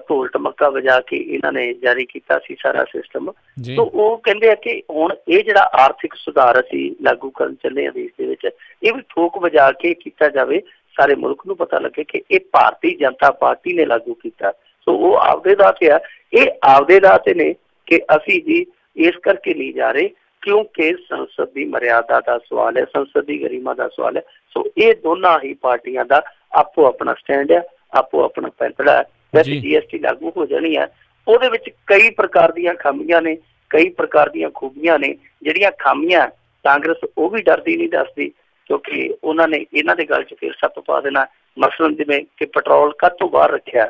ढोल टमक्का वजा के इन्होंने जारी किया सारा सिस्टम। तो वो कहते कि हुण ये जिहड़ा आर्थिक सुधार असीं लागू करन चले हैं देश दे विच, ये भी ठोक वजा के किया जाए, सारे मुल्क नूं पता लगे कि ये भारतीय जनता पार्टी ने लागू किया। सो वो आपदे दा ते है, ये आपदे दा ते ने कि असीं जी इस करके नहीं जा रहे क्योंकि संसद की मर्यादा का सवाल है, संसद की गरिमा का सवाल है। सो ये दोनों ही पार्टियां का आपो अपना स्टैंड है, आपो अपना पैंतड़ा है। वैसे GST लागू हो जानी है, ਉਹਦੇ ਵਿੱਚ कई प्रकार ਦੀਆਂ खामियां ने, कई प्रकार ਦੀਆਂ खूबियां ने। ਜਿਹੜੀਆਂ खामियां कांग्रेस वो भी डरती नहीं दसदी, क्योंकि उन्होंने इन्हों के गल च फिर सप पा देना। मसलन जिवें कि पेट्रोल कद तो बाहर रखिया,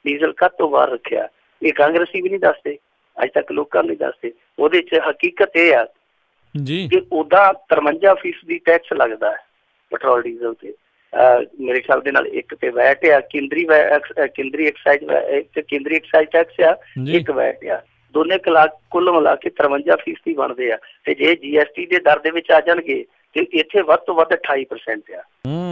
डीजल कद तो बाहर रखिया, ये कांग्रेसी भी नहीं दसते, अज तक लोगों नहीं दसते। ਉਹਦੇ ਚ हकीकत यह है कि उदा 53% टैक्स लगता है पेट्रोल डीजल से। मेरे ख्याल दे नाल एक ते वैट आ, केंद्री एक्साइज टैक्स आ, एक वैट आ, दोने कुल मिला के 53% बनते आ। ते जे GST के दर दे विच आ जाणगे ते इत्थे वध तो वध 28% आ।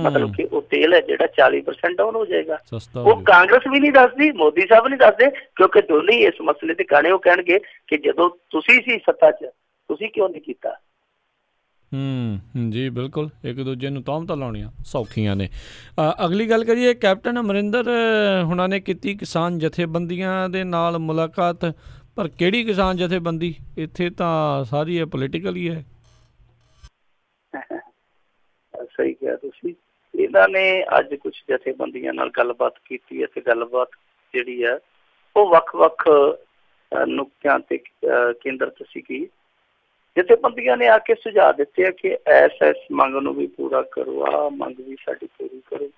मतलब कि वो तेल है जिहड़ा 40% डाउन हो जाएगा। वो कांग्रेस भी नहीं दसदी, मोदी साहब नहीं दसदे, क्योंकि दोनों ही इस मसले ते गाने वो कहणगे कि जदों तुसीं सी सत्ता च तुसीं क्यों नहीं कीता।
जी बिल्कुल, एक दूजे ਨੂੰ ਤੌਹਮਤਾਂ ਲਾਉਣੀਆਂ ਸੌਖੀਆਂ ਨੇ। ਅਗਲੀ ਗੱਲ ਕਰੀਏ, ਕੈਪਟਨ ਅਮਰਿੰਦਰ ਹੁਣਾਂ ਨੇ ਕੀਤੀ ਕਿਸਾਨ ਜਥੇਬੰਦੀਆਂ ਦੇ ਨਾਲ ਮੁਲਾਕਾਤ, ਪਰ ਕਿਹੜੀ ਕਿਸਾਨ ਜਥੇਬੰਦੀ? ਇੱਥੇ ਤਾਂ ਸਾਰੀ ਇਹ ਪੋਲੀਟੀਕਲ ਹੀ ਹੈ।
ਸਹੀ ਕਿਹਾ ਤੁਸੀਂ। ਇਹਨਾਂ ਨੇ ਅੱਜ ਕੁਝ ਜਥੇਬੰਦੀਆਂ ਨਾਲ ਗੱਲਬਾਤ ਕੀਤੀ ਹੈ ਤੇ ਗੱਲਬਾਤ ਜਿਹੜੀ ਹੈ ਉਹ ਵੱਖ-ਵੱਖ ਨੁਕਤਿਆਂ ਤੇ ਕੇਂਦਰਿਤ ਸੀਗੀ। ਜਥੇਬੰਦੀਆਂ ਨੇ ਆ ਕੇ ਸੁਝਾਅ ਦਿੱਤੇ ਆ ਕਿ ਐਸ ਮੰਗ ਨੂੰ ਵੀ ਪੂਰਾ ਕਰੋ, ਆਹ ਮੰਗ ਵੀ ਸਾਡੀ ਪੂਰੀ ਕਰੋ।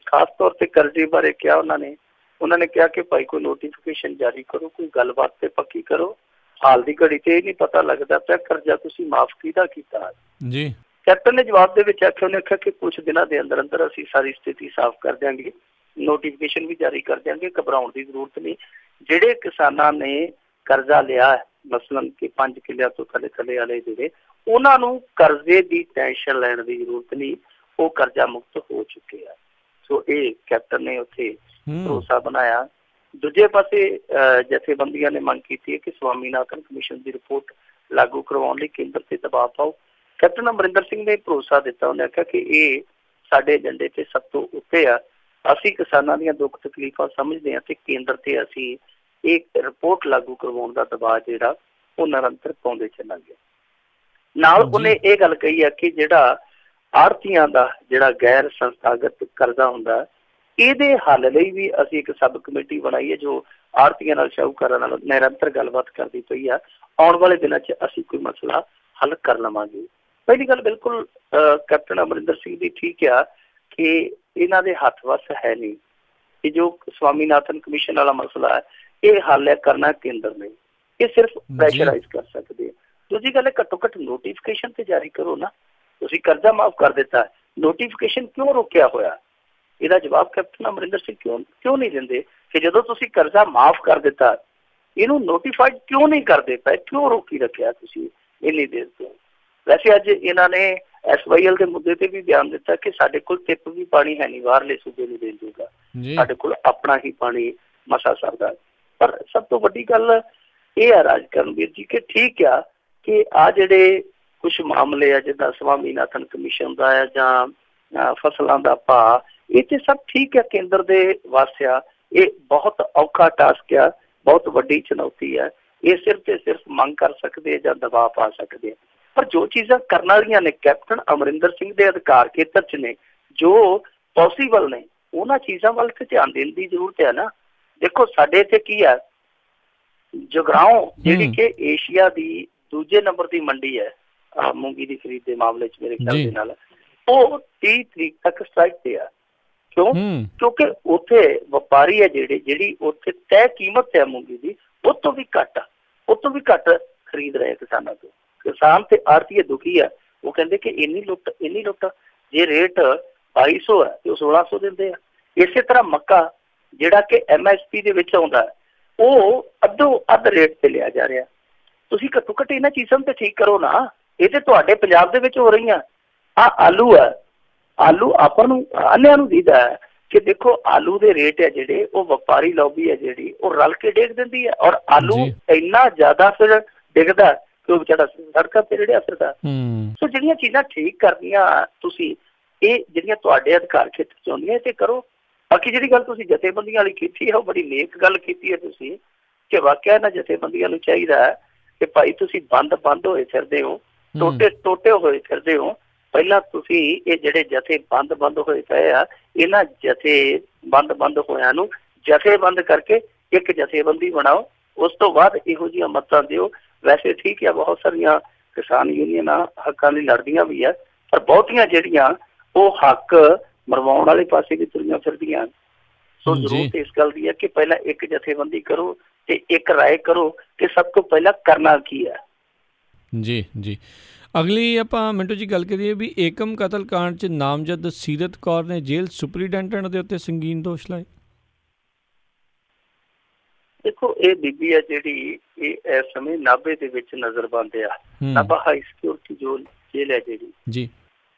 ਖਾਸ ਤੌਰ ਤੇ ਕਰਜ਼ੇ ਬਾਰੇ ਕਿਹਾ ਉਹਨਾਂ ਨੇ ਕਿਹਾ ਕਿ ਭਾਈ ਕੋਈ ਨੋਟੀਫਿਕੇਸ਼ਨ ਜਾਰੀ ਕਰੋ, ਕੋਈ ਗੱਲਬਾਤ ਤੇ ਪੱਕੀ ਕਰੋ। ਹਾਲ ਦੀ ਘੜੀ ਤੇ ਇਹ ਨਹੀਂ ਪਤਾ ਲੱਗਦਾ ਪਿਆ ਕਰਜ਼ਾ ਤੁਸੀਂ ਮਾਫ ਕਿਹਦਾ ਕੀਤਾ ਜੀ। ਕੈਪਟਨ ਨੇ ਜਵਾਬ ਦੇ ਵਿੱਚ ਆਖਿਆ, ਉਹਨੇ ਆਖਿਆ ਕਿ ਕੁਝ ਦਿਨਾਂ ਦੇ ਅੰਦਰ ਅੰਦਰ ਅਸੀਂ ਸਾਰੀ ਸਥਿਤੀ ਸਾਫ਼ ਕਰ ਦਿਆਂਗੇ, ਨੋਟੀਫਿਕੇਸ਼ਨ ਵੀ ਜਾਰੀ ਕਰ ਦਿਆਂਗੇ, ਘਬਰਾਉਣ ਦੀ ਜ਼ਰੂਰਤ ਨਹੀਂ। ਜਿਹੜੇ ਕਿਸਾਨਾਂ ਨੇ ਕਰਜ਼ਾ ਲਿਆ ਹੈ, ਮਸਲਨ ਕਿ 5 ਕਿੱਲਿਆਂ ਤੋਂ ਥੱਲੇ ਵਾਲੇ ਜਿਹੜੇ, ਉਹਨਾਂ ਨੂੰ ਕਰਜ਼ੇ ਦੀ ਟੈਨਸ਼ਨ ਲੈਣ ਦੀ ਜ਼ਰੂਰਤ ਨਹੀਂ, ਉਹ ਕਰਜ਼ਾ ਮੁਕਤ ਹੋ ਚੁੱਕੇ ਆ। ਸੋ ਇਹ ਕੈਪਟਨ ਨੇ ਉੱਥੇ ਭਰੋਸਾ ਬਣਾਇਆ। ਦੂਜੇ ਪਾਸੇ ਜਥੇਬੰਦੀਆਂ ਨੇ ਮੰਗ ਕੀਤੀ ਹੈ ਕਿ ਸਵਾਮੀਨਾਥਨ ਕਮਿਸ਼ਨ ਦੀ ਰਿਪੋਰਟ ਲਾਗੂ ਕਰਵਾਉਣ ਲਈ ਕੇਂਦਰ ਤੇ ਦਬਾਅ ਪਾਓ। ਕੈਪਟਨ ਅਮਰਿੰਦਰ ਸਿੰਘ ਨੇ ਭਰੋਸਾ ਦਿੱਤਾ, ਉਹਨੇ ਆਖਿਆ ਕਿ ਇਹ ਸਾਡੇ ਏਜੰਡੇ ਤੇ ਸਭ ਤੋਂ ਉੱਤੇ ਆ। ਅਸੀਂ ਕਿਸਾਨਾਂ ਦੀਆਂ ਦੁੱਖ ਤਕਲੀਫਾਂ ਸਮਝਦੇ ਹਾਂ ਤੇ ਕੇਂਦਰ ਤੇ ਅਸੀਂ ਇਹ ਰਿਪੋਰਟ ਲਾਗੂ ਕਰਵਾਉਣ ਦਾ ਦਬਾਅ ਜਿਹੜਾ ਉਹ ਨਿਰੰਤਰ ਪਾਉਂਦੇ ਚੱਲਾਂਗੇ। ਨਾਲ ਉਹਨੇ ਇਹ ਗੱਲ ਕਹੀ ਹੈ ਕਿ ਜਿਹੜਾ ਆੜ੍ਹਤੀਆਂ ਦਾ ਜਿਹੜਾ ਗੈਰ ਸੰਸਥਾਗਤ ਕਰਜ਼ਾ ਹੁੰਦਾ, ਇਹਦੇ ਹੱਲ ਲਈ ਵੀ ਅਸੀਂ ਇੱਕ ਸਬ ਕਮੇਟੀ ਬਣਾਈ ਹੈ ਜੋ ਆੜ੍ਹਤੀਆਂ ਨਾਲ, ਸ਼ਾਹੂਕਾਰਾਂ ਨਾਲ ਨਿਰੰਤਰ ਗੱਲਬਾਤ ਕਰਦੀ ਪਈ ਆ। ਆਉਣ ਵਾਲੇ ਦਿਨਾਂ 'ਚ ਅਸੀਂ ਕੋਈ ਮਸਲਾ ਹੱਲ ਕਰ ਲਵਾਂਗੇ। ਪਹਿਲੀ ਗੱਲ ਬਿਲਕੁਲ ਕੈਪਟਨ ਅਮਰਿੰਦਰ ਸਿੰਘ ਦੀ ਠੀਕ ਆ ਕਿ ਇਹਨਾਂ ਦੇ ਹੱਥ ਵੱਸ ਹੈ ਨਹੀਂ ਕਿ ਜੋ ਸਵਾਮੀਨਾਥਨ ਕਮਿਸ਼ਨ ਵਾਲਾ ਮਸਲਾ ਹੈ ਇਹ ਹੱਲ ਕਰਨਾ ਕੇਂਦਰ ਨੇ, ਇਹ ਸਿਰਫ ਪ੍ਰੈਸ਼ਰਾਈਜ਼ ਕਰ ਸਕਦੇ ਆ। ਦੂਜੀ ਗੱਲ ਹੈ ਘੱਟੋ ਘੱਟ ਨੋਟੀਫਿਕੇਸ਼ਨ ਤੇ ਜਾਰੀ ਕਰੋ ਨਾ। ਤੁਸੀਂ ਕਰਜ਼ਾ ਮਾਫ ਕਰ ਦਿੱਤਾ, ਨੋਟੀਫਿਕੇਸ਼ਨ ਕਿਉਂ ਰੋਕਿਆ ਹੋਇਆ? ਇਹਦਾ ਜਵਾਬ ਕੈਪਟਨ ਅਮਰਿੰਦਰ ਸਿੰਘ ਕਿਉਂ ਨਹੀਂ ਦਿੰਦੇ ਕਿ ਜਦੋਂ ਤੁਸੀਂ ਕਰਜ਼ਾ ਮਾਫ ਕਰ ਦਿੱਤਾ ਇਹਨੂੰ ਨੋਟੀਫਾਈਡ ਕਿਉਂ ਨਹੀਂ ਕਰਦੇ ਪਏ, ਕਿਉਂ ਰੋਕੀ ਰੱਖਿਆ ਤੁਸੀਂ ਇੰਨੀ ਦੇਰ ਤੋਂ? ਵੈਸੇ ਅੱਜ ਇਹਨਾਂ ਨੇ SYL ਦੇ ਮੁੱਦੇ ਤੇ ਵੀ ਬਿਆਨ ਦਿੱਤਾ ਕਿ ਸਾਡੇ ਕੋਲ ਟਿੱਪ ਵੀ ਪਾਣੀ ਹੈ ਨਹੀਂ ਬਾਹਰਲੇ ਸੂਬੇ ਨੂੰ ਦੇਣ ਜੋਗਾ, ਸਾਡੇ ਕੋਲ ਆਪਣਾ ਹੀ ਪਾਣੀ ਮਸਾ ਸਰਦਾ। ਪਰ ਸਭ ਤੋਂ ਵੱਡੀ ਗੱਲ ਇਹ ਆ ਰਾਜਕਰਨਵੀਰ ਜੀ ਕਿ ਠੀਕ ਆ ਕਿ ਆ ਜਿਹੜੇ ਕੁਛ ਮਾਮਲੇ ਆ ਜਿੱਦਾਂ ਸਵਾਮੀਨਾਥਨ ਕਮਿਸ਼ਨ ਦਾ ਆ ਜਾਂ ਫਸਲਾਂ ਦਾ ਭਾਅ, ਇਹ ਤੇ ਸਭ ਠੀਕ ਆ, ਕੇਂਦਰ ਦੇ ਵਾਸਤੇ ਆ। ਇਹ ਬਹੁਤ ਔਖਾ ਟਾਸਕ ਆ, ਬਹੁਤ ਵੱਡੀ ਚੁਣੌਤੀ ਆ। ਇਹ ਸਿਰਫ ਤੇ ਸਿਰਫ ਮੰਗ ਕਰ ਸਕਦੇ ਆ ਜਾਂ ਦਬਾਅ ਪਾ ਸਕਦੇ ਆ। ਪਰ ਜੋ ਚੀਜ਼ਾਂ ਕਰਨ ਵਾਲੀਆਂ ਨੇ ਕੈਪਟਨ ਅਮਰਿੰਦਰ ਸਿੰਘ ਦੇ ਅਧਿਕਾਰ ਖੇਤਰ 'ਚ ਨੇ, ਜੋ ਪੋਸੀਬਲ ਨੇ, ਉਹਨਾਂ ਚੀਜ਼ਾਂ ਵੱਲ ਤੇ ਧਿਆਨ ਦੇਣ ਦੀ ਜ਼ਰੂਰਤ ਹੈ ਨਾ। ਦੇਖੋ ਸਾਡੇ ਇੱਥੇ ਕੀ ਆ, ਜਗਰਾਓਂ ਜਿਹੜੀ ਕਿ ਏਸ਼ੀਆ ਦੀ ਦੂਜੇ ਨੰਬਰ ਦੀ ਮੰਡੀ ਹੈ ਮੂੰਗੀ ਦੀ ਖਰੀਦ ਦੇ ਮਾਮਲੇ 'ਚ ਮੇਰੇ ਖਿਆਲ ਦੇ ਨਾਲ, ਉਹ 30 ਤਰੀਕ ਤੱਕ ਸਟ੍ਰਾਈਕ ਤੇ ਆ। ਕਿਉਂ? ਕਿਉਂਕਿ ਉੱਥੇ ਵਪਾਰੀ ਹੈ ਜਿਹੜੀ ਉੱਥੇ ਤੈਅ ਕੀਮਤ ਹੈ ਮੂੰਗੀ ਦੀ, ਉਹ ਤੋਂ ਵੀ ਘੱਟ ਖਰੀਦ ਰਹੇ ਕਿਸਾਨਾਂ ਤੋਂ। ਕਿਸਾਨ ਤੇ ਆੜ੍ਹਤੀਏ ਦੁਖੀ ਆ। ਉਹ ਕਹਿੰਦੇ ਕਿ ਇੰਨੀ ਲੁੱਟ ਜੇ ਰੇਟ 2200 ਹੈ ਤੇ ਉਹ 1600 ਦਿੰਦੇ ਆ। ਇਸੇ ਤਰ੍ਹਾਂ ਮੱਕਾ ਜਿਹੜਾ ਕਿ MSP ਦੇ ਵਿੱਚ ਆਉਂਦਾ, ਉਹ ਅੱਧ ਰੇਟ ਤੇ ਲਿਆ ਜਾ ਰਿਹਾ। ਤੁਸੀਂ ਘੱਟੋ ਘੱਟ ਇਹਨਾਂ ਚੀਜ਼ਾਂ ਤੇ ਠੀਕ ਕਰੋ ਨਾ। ਇਹ ਤੇ ਤੁਹਾਡੇ ਪੰਜਾਬ ਦੇ ਵਿੱਚ ਹੋ ਰਹੀਆਂ। ਆਲੂ ਹੈ, ਆਲੂ ਆਪਾਂ ਨੂੰ ਅੰਨਿਆਂ ਨੂੰ ਦੀਦਾ ਹੈ ਕਿ ਦੇਖੋ ਆਲੂ ਦੇ ਰੇਟ ਹੈ ਜਿਹੜੇ, ਉਹ ਵਪਾਰੀ ਲੌਬੀ ਹੈ ਜਿਹੜੀ, ਉਹ ਰਲ ਕੇ ਡੇਗ ਦਿੰਦੀ ਹੈ। ਔਰ ਆਲੂ ਇੰਨਾ ਜ਼ਿਆਦਾ ਫਿਰ ਡਿੱਗਦਾ ਕਿ ਉਹ ਵਿਚਾਰਾ ਸੜਕਾਂ ਤੇ ਰੜਿਆ ਫਿਰਦਾ। ਸੋ ਜਿਹੜੀਆਂ ਚੀਜ਼ਾਂ ਠੀਕ ਕਰਨੀਆਂ ਤੁਸੀਂ, ਇਹ ਜਿਹੜੀਆਂ ਤੁਹਾਡੇ ਅਧਿਕਾਰ ਖੇਤਰ 'ਚ ਆਉਂਦੀਆਂ, ਇਹ ਤੇ ਕਰੋ। ਬਾਕੀ ਜਿਹੜੀ ਗੱਲ ਤੁਸੀਂ ਜਥੇਬੰਦੀਆਂ ਵਾਲੀ ਕੀਤੀ ਹੈ, ਉਹ ਬੜੀ ਨੇਕ ਗੱਲ ਕੀਤੀ ਹੈ ਤੁਸੀਂ, ਕਿ ਵਾਕਿਆ ਇਹਨਾਂ ਜਥੇਬੰਦੀਆਂ ਨੂੰ ਚਾਹੀਦਾ ਹੈ ਕਿ ਭਾਈ ਤੁਸੀਂ ਬੰਦ ਹੋਏ ਫਿਰਦੇ ਹੋ, ਟੋਟੇ ਹੋਏ ਫਿਰਦੇ ਹੋ। ਪਹਿਲਾਂ ਤੁਸੀਂ ਇਹ ਜਿਹੜੇ ਜਥੇ ਬੰਦ ਹੋਏ ਪਏ ਆ, ਇਹਨਾਂ ਜਥੇ ਬੰਦ ਹੋਇਆਂ ਨੂੰ ਜਥੇਬੰਦ ਕਰਕੇ ਇੱਕ ਜਥੇਬੰਦੀ ਬਣਾਓ। ਉਸ ਤੋਂ ਬਾਅਦ ਇਹੋ ਜਿਹੀਆਂ ਮੱਤਾਂ ਦਿਓ। ਵੈਸੇ ਠੀਕ ਹੈ, ਬਹੁਤ ਸਾਰੀਆਂ ਕਿਸਾਨ ਯੂਨੀਅਨਾਂ ਹੱਕਾਂ ਲਈ ਲੜਦੀਆਂ ਵੀ ਆ, ਪਰ ਬਹੁਤੀਆਂ ਜਿਹੜੀਆਂ ਉਹ ਹੱਕ ਮਰਵਾਉਣ ਵਾਲੇ ਪਾਸੇ ਵੀ ਤੁਰੀਆਂ ਫਿਰਦੀਆਂ। ਸੋ ਜ਼ਰੂਰਤ ਇਸ ਗੱਲ ਦੀ ਹੈ ਕਿ ਪਹਿਲਾਂ ਇੱਕ ਜਥੇਬੰਦੀ ਕਰੋ ਤੇ ਇੱਕ ਰਾਏ ਕਰੋ ਕਿ ਸਭ ਤੋਂ ਪਹਿਲਾਂ ਕਰਨਾ ਕੀ ਹੈ।
ਜੀ ਅਗਲੀ ਆਪਾਂ ਮਿੰਟੂ ਜੀ ਗੱਲ ਕਰੀਏ ਵੀ ਏਕਮ ਕਤਲ ਕਾਂਡ 'ਚ ਨਾਮਜ਼ਦ ਸੀਰਤ ਕੌਰ ਨੇ ਜੇਲ੍ਹ ਸੁਪਰੀਡੈਂਟੈਂਟ ਦੇ ਉੱਤੇ ਸੰਗੀਨ ਦੋਸ਼ ਲਾਏ।
ਦੇਖੋ ਇਹ ਬੀਬੀ ਹੈ ਜਿਹੜੀ, ਇਹ ਇਸ ਸਮੇਂ ਨਾਭੇ ਦੇ ਵਿੱਚ ਨਜ਼ਰਬੰਦ ਆ। ਨਾਭਾ ਹਾਈ ਸਿਕਿਉਰਿਟੀ ਜੇਲ੍ਹ ਹੈ ਜਿਹੜੀ,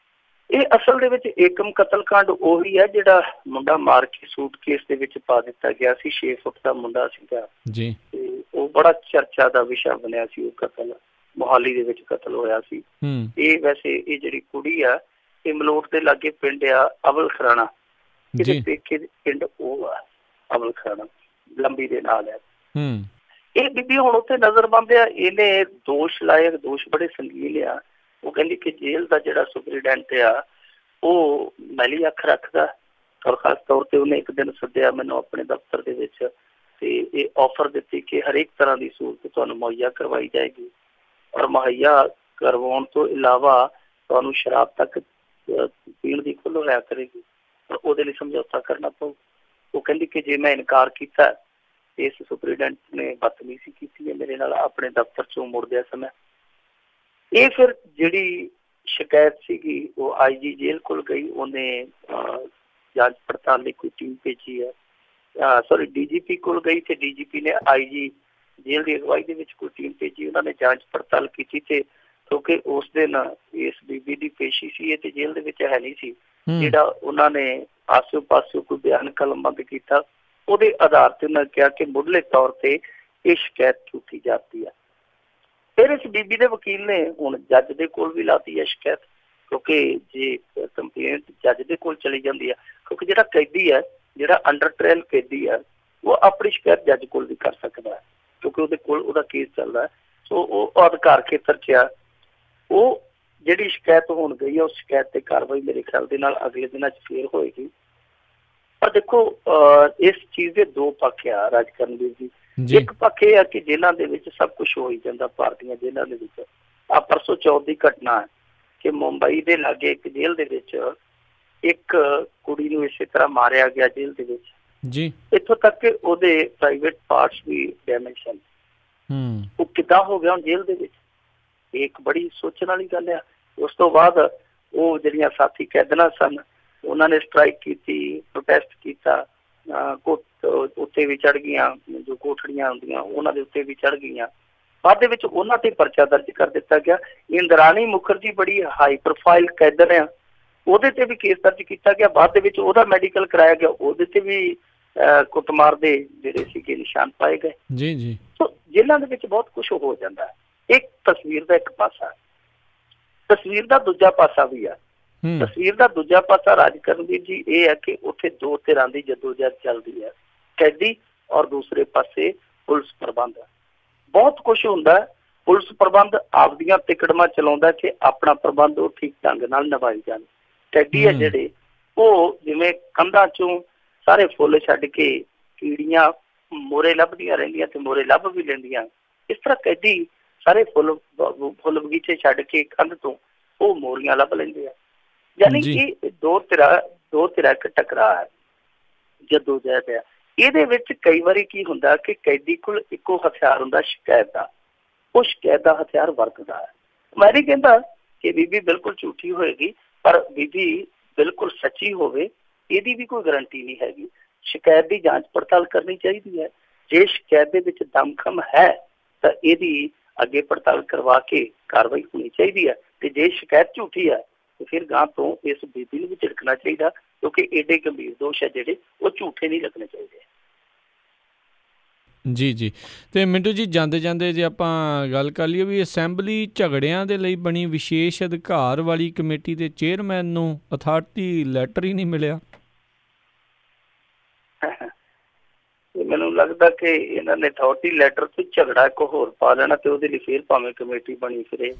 ਇਹ ਅਸਲ ਦੇ ਵਿੱਚ ਏਕਮ ਕਤਲ ਕਾਂਡ ਉਹੀ ਹੈ ਜਿਹੜਾ ਮੁੰਡਾ ਮਾਰ ਕੇ ਸੂਟਕੇਸ ਦੇ ਵਿੱਚ ਪਾ ਦਿੱਤਾ ਗਿਆ ਸੀ। 6 ਫੁੱਟ ਦਾ ਮੁੰਡਾ ਸੀਗਾ ਜੀ, ਤੇ ਉਹ ਬੜਾ ਚਰਚਾ ਦਾ ਵਿਸ਼ਾ ਬਣਿਆ ਸੀ। ਉਹ ਕਤਲ ਮੋਹਾਲੀ ਦੇ ਵਿੱਚ ਕਤਲ ਹੋਇਆ ਸੀ। ਇਹ ਵੈਸੇ ਇਹ ਜਿਹੜੀ ਕੁੜੀ ਆ, ਇਹ ਮਲੋਟ ਦੇ ਲਾਗੇ ਪਿੰਡ ਆ ਅਵਲ ਖਰਾਣਾ, ਇਹਦੇ ਪੇਕੇ ਪਿੰਡ ਉਹ ਆ ਅਵਲ ਖਰਾਣਾ, ਲੰਬੀ ਦੇ ਨਾਲ ਹੈ। ਇਹ ਬੀਬੀ ਹੁਣ ਉੱਥੇ ਨਜ਼ਰਬੰਦ ਆ। ਇਹਨੇ ਦੋਸ਼ ਲਾਏ, ਦੋਸ਼ ਬੜੇ ਸੰਗੀਨ ਆ। ਉਹ ਕਹਿੰਦੀ ਕਿ ਜੇਲ੍ਹ ਦਾ ਜਿਹੜਾ ਸੁਪਰੀਡੈਂਟ ਆ, ਉਹ ਮੈਲੀ ਅੱਖ ਰੱਖਦਾ। ਔਰ ਖਾਸ ਤੌਰ ਤੇ ਉਹਨੇ ਇੱਕ ਦਿਨ ਸੱਦਿਆ ਮੈਨੂੰ ਆਪਣੇ ਦਫ਼ਤਰ ਦੇ ਵਿੱਚ, ਤੇ ਇਹ ਆਫਰ ਦਿੱਤੀ ਕਿ ਹਰੇਕ ਤਰ੍ਹਾਂ ਦੀ ਸਹੂਲਤ ਤੁਹਾਨੂੰ ਮੁਹੱਈਆ ਕਰਵਾਈ ਜਾਏਗੀ, ਔਰ ਮੁਹੱਈਆ ਕਰਵਾਉਣ ਤੋਂ ਇਲਾਵਾ ਤੁਹਾਨੂੰ ਸ਼ਰਾਬ ਤੱਕ ਪੀਣ ਦੀ ਖੁੱਲ੍ਹ ਹੋਇਆ ਕਰੇਗੀ, ਪਰ ਉਹਦੇ ਲਈ ਸਮਝੌਤਾ ਕਰਨਾ ਪਊ। ਉਹ ਕਹਿੰਦੀ ਕਿ ਜੇ ਮੈਂ ਇਨਕਾਰ ਕੀਤਾ, ਇਸ ਸੁਪਰੀਡੈਂਟ ਨੇ ਬਦਤਮੀਜ਼ੀ ਕੀਤੀ ਹੈ ਮੇਰੇ ਨਾਲ ਆਪਣੇ ਦਫ਼ਤਰ ਚੋਂ ਮੁੜਦਿਆਂ ਸਮੇਂ। ਇਹ ਫਿਰ ਜਿਹੜੀ ਸ਼ਿਕਾਇਤ ਸੀਗੀ ਉਹ IG ਜੇਲ੍ਹ ਕੋਲ ਗਈ। ਉਹਨੇ ਜਾਂਚ ਪੜਤਾਲ ਲਈ ਕੋਈ ਟੀਮ ਭੇਜੀ ਹੈ, DGP ਕੋਲ ਗਈ ਤੇ DGP ਨੇ IG ਜੇਲ੍ਹ ਦੀ ਅਗਵਾਈ ਦੇ ਵਿੱਚ ਕੋਈ ਟੀਮ ਭੇਜੀ। ਉਹਨਾਂ ਨੇ ਜਾਂਚ ਪੜਤਾਲ ਕੀਤੀ ਤੇ ਕਿਉਂਕਿ ਉਸ ਦਿਨ ਇਸ ਬੀਬੀ ਦੀ ਪੇਸ਼ੀ ਸੀ, ਇਹ ਤੇ ਜੇਲ੍ਹ ਦੇ ਵਿੱਚ ਹੈ ਨਹੀਂ ਸੀ। ਜਿਹੜਾ ਉਹਨਾਂ ਨੇ ਆਸਿਓ ਪਾਸਿਓ ਕੋਈ ਬਿਆਨ ਕਲਮਬੰਦ ਕੀਤਾ, ਉਹਦੇ ਆਧਾਰ ਤੇ ਉਹਨਾਂ ਕਿਹਾ ਕਿ ਮੁੱਢਲੇ ਤੌਰ ਤੇ ਇਹ ਸ਼ਿਕਾਇਤ ਝੂਠੀ ਜਾਪਦੀ ਹੈ। ਫਿਰ ਇਸ ਬੀਬੀ ਦੇ ਵਕੀਲ ਨੇ ਹੁਣ ਜੱਜ ਦੇ ਕੋਲ ਵੀ ਲਾਤੀ ਹੈ ਸ਼ਿਕਾਇਤ, ਕਿਉਂਕਿ ਜੇ ਕੰਪਲੇਂਟ ਜੱਜ ਦੇ ਕੋਲ ਚਲੀ ਜਾਂਦੀ ਹੈ, ਕਿਉਂਕਿ ਜਿਹੜਾ ਕੈਦੀ ਹੈ, ਜਿਹੜਾ ਅੰਡਰ ਟ੍ਰਾਇਲ ਕੈਦੀ ਹੈ, ਉਹ ਆਪਣੀ ਸ਼ਿਕਾਇਤ ਜੱਜ ਕੋਲ ਵੀ ਕਰ ਸਕਦਾ ਹੈ, ਕਿਉਂਕਿ ਉਹਦੇ ਕੋਲ ਉਹਦਾ ਕੇਸ ਚੱਲਦਾ ਹੈ। ਸੋ ਉਹ ਅਧਿਕਾਰ ਖੇਤਰ 'ਚ ਆ। ਉਹ ਜਿਹੜੀ ਸ਼ਿਕਾਇਤ ਹੋਣ ਗਈ ਹੈ, ਉਸ ਸ਼ਿਕਾਇਤ ਤੇ ਕਾਰਵਾਈ ਮੇਰੇ ਖਿਆਲ ਦੇ ਨਾਲ ਅਗਲੇ ਦਿਨਾਂ 'ਚ ਫੇਰ ਹੋਏਗੀ। ਪਰ ਦੇਖੋ ਇਸ ਚੀਜ਼ ਦੇ ਦੋ ਪੱਖ ਆ ਰਾਜਕਰਨਵੀਰ ਜੀ। ਇੱਕ ਪੱਖ ਇਹ ਆ ਕਿ ਜੇਲ੍ਹਾਂ ਦੇ ਵਿੱਚ ਸਭ ਕੁਛ ਹੋ ਹੀ ਜਾਂਦਾ, ਭਾਰਤੀਆਂ ਜੇਲ੍ਹਾਂ ਦੇ ਵਿੱਚ। ਪਰਸੋਂ ਚੌਥ ਦੀ ਘਟਨਾ ਹੈ ਕਿ ਮੁੰਬਈ ਦੇ ਲਾਗੇ ਇੱਕ ਜੇਲ੍ਹ ਦੇ ਵਿੱਚ ਇੱਕ ਕੁੜੀ ਨੂੰ ਇਸੇ ਤਰ੍ਹਾਂ ਮਾਰਿਆ ਗਿਆ ਜੇਲ੍ਹ ਦੇ ਵਿੱਚ ਜੀ। ਇੱਥੋਂ ਤੱਕ ਕਿ ਉਹਦੇ ਪ੍ਰਾਈਵੇਟ ਪਾਰਟਸ ਵੀ ਡੈਮੇਜ ਸਨ। ਉਹ ਕਿੱਦਾਂ ਹੋ ਗਿਆ ਹੁਣ ਜੇਲ੍ਹ ਦੇ ਵਿੱਚ? ਇਹ ਇੱਕ ਬੜੀ ਸੋਚਣ ਵਾਲੀ ਗੱਲ ਆ। ਉਸ ਤੋਂ ਬਾਅਦ ਉਹ ਜਿਹੜੀਆਂ ਸਾਥੀ ਕੈਦਨਾਂ ਸਨ, ਉਹਨਾਂ ਨੇ ਸਟ੍ਰਾਈਕ ਕੀਤੀ, ਪ੍ਰੋਟੈਸਟ ਕੀਤਾ, ਉੱਤੇ ਵੀ ਚੜ੍ਹ ਗਈਆਂ, ਜੋ ਕੋਠੜੀਆਂ ਹੁੰਦੀਆਂ ਉਹਨਾਂ ਦੇ ਉੱਤੇ ਵੀ ਚੜ੍ਹ ਗਈਆਂ। ਬਾਅਦ ਦੇ ਵਿੱਚ ਉਹਨਾਂ ਤੇ ਪਰਚਾ ਦਰਜ ਕਰ ਦਿੱਤਾ ਗਿਆ। ਇੰਦਰਾਣੀ ਮੁਖਰਜੀ ਬੜੀ ਹਾਈ ਪ੍ਰੋਫਾਈਲ ਕੈਦਰ ਆ, ਉਹਦੇ ਤੇ ਵੀ ਕੇਸ ਦਰਜ ਕੀਤਾ ਗਿਆ। ਬਾਅਦ ਦੇ ਵਿੱਚ ਉਹਦਾ ਮੈਡੀਕਲ ਕਰਾਇਆ ਗਿਆ, ਉਹਦੇ ਤੇ ਵੀ ਕੁੱਟਮਾਰ ਦੇ ਜਿਹੜੇ ਸੀਗੇ ਨਿਸ਼ਾਨ ਪਾਏ ਗਏ।
ਜੀ ਜੀ।
ਸੋ ਜੇਲ੍ਹਾਂ ਦੇ ਵਿੱਚ ਬਹੁਤ ਕੁਝ ਹੋ ਜਾਂਦਾ ਹੈ। ਇੱਕ ਤਸਵੀਰ ਦਾ ਇੱਕ ਪਾਸਾ, ਤਸਵੀਰ ਦਾ ਦੂਜਾ ਪਾਸਾ ਵੀ ਆ। ਤਸਵੀਰ ਦਾ ਦੂਜਾ ਪਾਸਾ ਰਾਜਕਰਨਵੀਰ ਜੀ ਇਹ ਹੈ ਕਿ ਉੱਥੇ ਦੋ ਧਿਰਾਂ ਦੀ ਜਦੋਜਹਿਦ ਚੱਲਦੀ ਹੈ, ਕੈਦੀ ਔਰ ਦੂਸਰੇ ਪਾਸੇ ਪੁਲਿਸ ਪ੍ਰਬੰਧ। ਬਹੁਤ ਕੁਝ ਹੁੰਦਾ। ਪੁਲਿਸ ਪ੍ਰਬੰਧ ਆਪਦੀਆਂ ਤਿਕੜਮਾਂ ਚਲਾਉਂਦਾ ਕਿ ਆਪਣਾ ਪ੍ਰਬੰਧ ਉਹ ਠੀਕ ਢੰਗ ਨਾਲ ਨਿਭਾਈ ਜਾਣ। ਕੈਦੀ ਹੈ ਜਿਹੜੇ ਉਹ ਜਿਵੇਂ ਕੰਧਾਂ ਚੋਂ ਸਾਰੇ ਫੁੱਲ ਛੱਡ ਕੇ ਕੀੜੀਆਂ ਮੋਰੇ ਲੱਭਦੀਆਂ ਰਹਿੰਦੀਆਂ ਤੇ ਮੋਰੇ ਲੱਭ ਵੀ ਲੈਂਦੀਆਂ, ਇਸ ਤਰ੍ਹਾਂ ਕੈਦੀ ਸਾਰੇ ਫੁੱਲ ਬਗੀਚੇ ਛੱਡ ਕੇ ਕੰਧ ਤੋਂ ਉਹ ਮੋਰੀਆਂ ਲੱਭ ਲੈਂਦੇ ਆ। ਯਾਨੀ ਕਿ ਦੋ ਧਿਰਾਂ ਇੱਕ ਟਕਰਾਅ ਹੈ, ਜਦੋਜਹਿਦ ਹੈ। ਇਹਦੇ ਵਿੱਚ ਕਈ ਵਾਰੀ ਕੀ ਹੁੰਦਾ ਕਿ ਕੈਦੀ ਕੋਲ ਇੱਕੋ ਹਥਿਆਰ ਹੁੰਦਾ, ਸ਼ਿਕਾਇਤ ਦਾ। ਉਹ ਸ਼ਿਕਾਇਤ ਦਾ ਹਥਿਆਰ ਵਰਤਦਾ ਹੈ। ਮੈਂ ਨਹੀਂ ਕਹਿੰਦਾ ਕਿ ਬੀਬੀ ਬਿਲਕੁਲ ਝੂਠੀ ਹੋਏਗੀ, ਪਰ ਬੀਬੀ ਬਿਲਕੁਲ ਸੱਚੀ ਹੋਵੇ ਇਹਦੀ ਵੀ ਕੋਈ ਗਰੰਟੀ ਨਹੀਂ ਹੈਗੀ। ਸ਼ਿਕਾਇਤ ਦੀ ਜਾਂਚ ਪੜਤਾਲ ਕਰਨੀ ਚਾਹੀਦੀ ਹੈ। ਜੇ ਸ਼ਿਕਾਇਤ ਦੇ ਵਿੱਚ ਦਮਖਮ ਹੈ ਤਾਂ ਇਹਦੀ ਅੱਗੇ ਪੜਤਾਲ ਕਰਵਾ ਕੇ ਕਾਰਵਾਈ ਹੋਣੀ ਚਾਹੀਦੀ ਹੈ। ਤੇ ਜੇ ਸ਼ਿਕਾਇਤ ਝੂਠੀ ਹੈ ਤੇ ਫਿਰ ਗਾਂ ਤੋਂ ਇਸ ਬੀਬੀ ਨੂੰ ਵੀ ਝਿੜਕਣਾ ਚਾਹੀਦਾ, ਕਿਉਂਕਿ ਏਡੇ ਗੰਭੀਰ ਦੋਸ਼ ਹੈ ਜਿਹੜੇ ਉਹ ਝੂਠੇ ਨਹੀਂ ਲੱਗਣੇ ਚਾਹੀਦੇ।
ਜੀ ਜੀ। ਅਤੇ ਮਿੰਟੂ ਜੀ, ਜਾਂਦੇ ਜਾਂਦੇ ਜੇ ਆਪਾਂ ਗੱਲ ਕਰ ਲਈਏ ਵੀ ਅਸੈਂਬਲੀ ਝਗੜਿਆਂ ਦੇ ਲਈ ਬਣੀ ਵਿਸ਼ੇਸ਼ ਅਧਿਕਾਰ ਵਾਲੀ ਕਮੇਟੀ ਦੇ ਚੇਅਰਮੈਨ ਨੂੰ ਅਥਾਰਟੀ ਲੈਟਰ ਹੀ ਨਹੀਂ ਮਿਲਿਆ।
ਮੈਨੂੰ ਲੱਗਦਾ ਕਿ ਇਹਨਾਂ ਨੇ ਅਥਾਰਟੀ ਲੈਟਰ ਤੇ ਝਗੜਾ ਇੱਕ ਹੋਰ ਪਾ ਲੈਣਾ ਤੇ ਉਹਦੇ ਲਈ ਫਿਰ ਭਾਵੇਂ ਕਮੇਟੀ ਬਣੀ ਫਿਰੇ।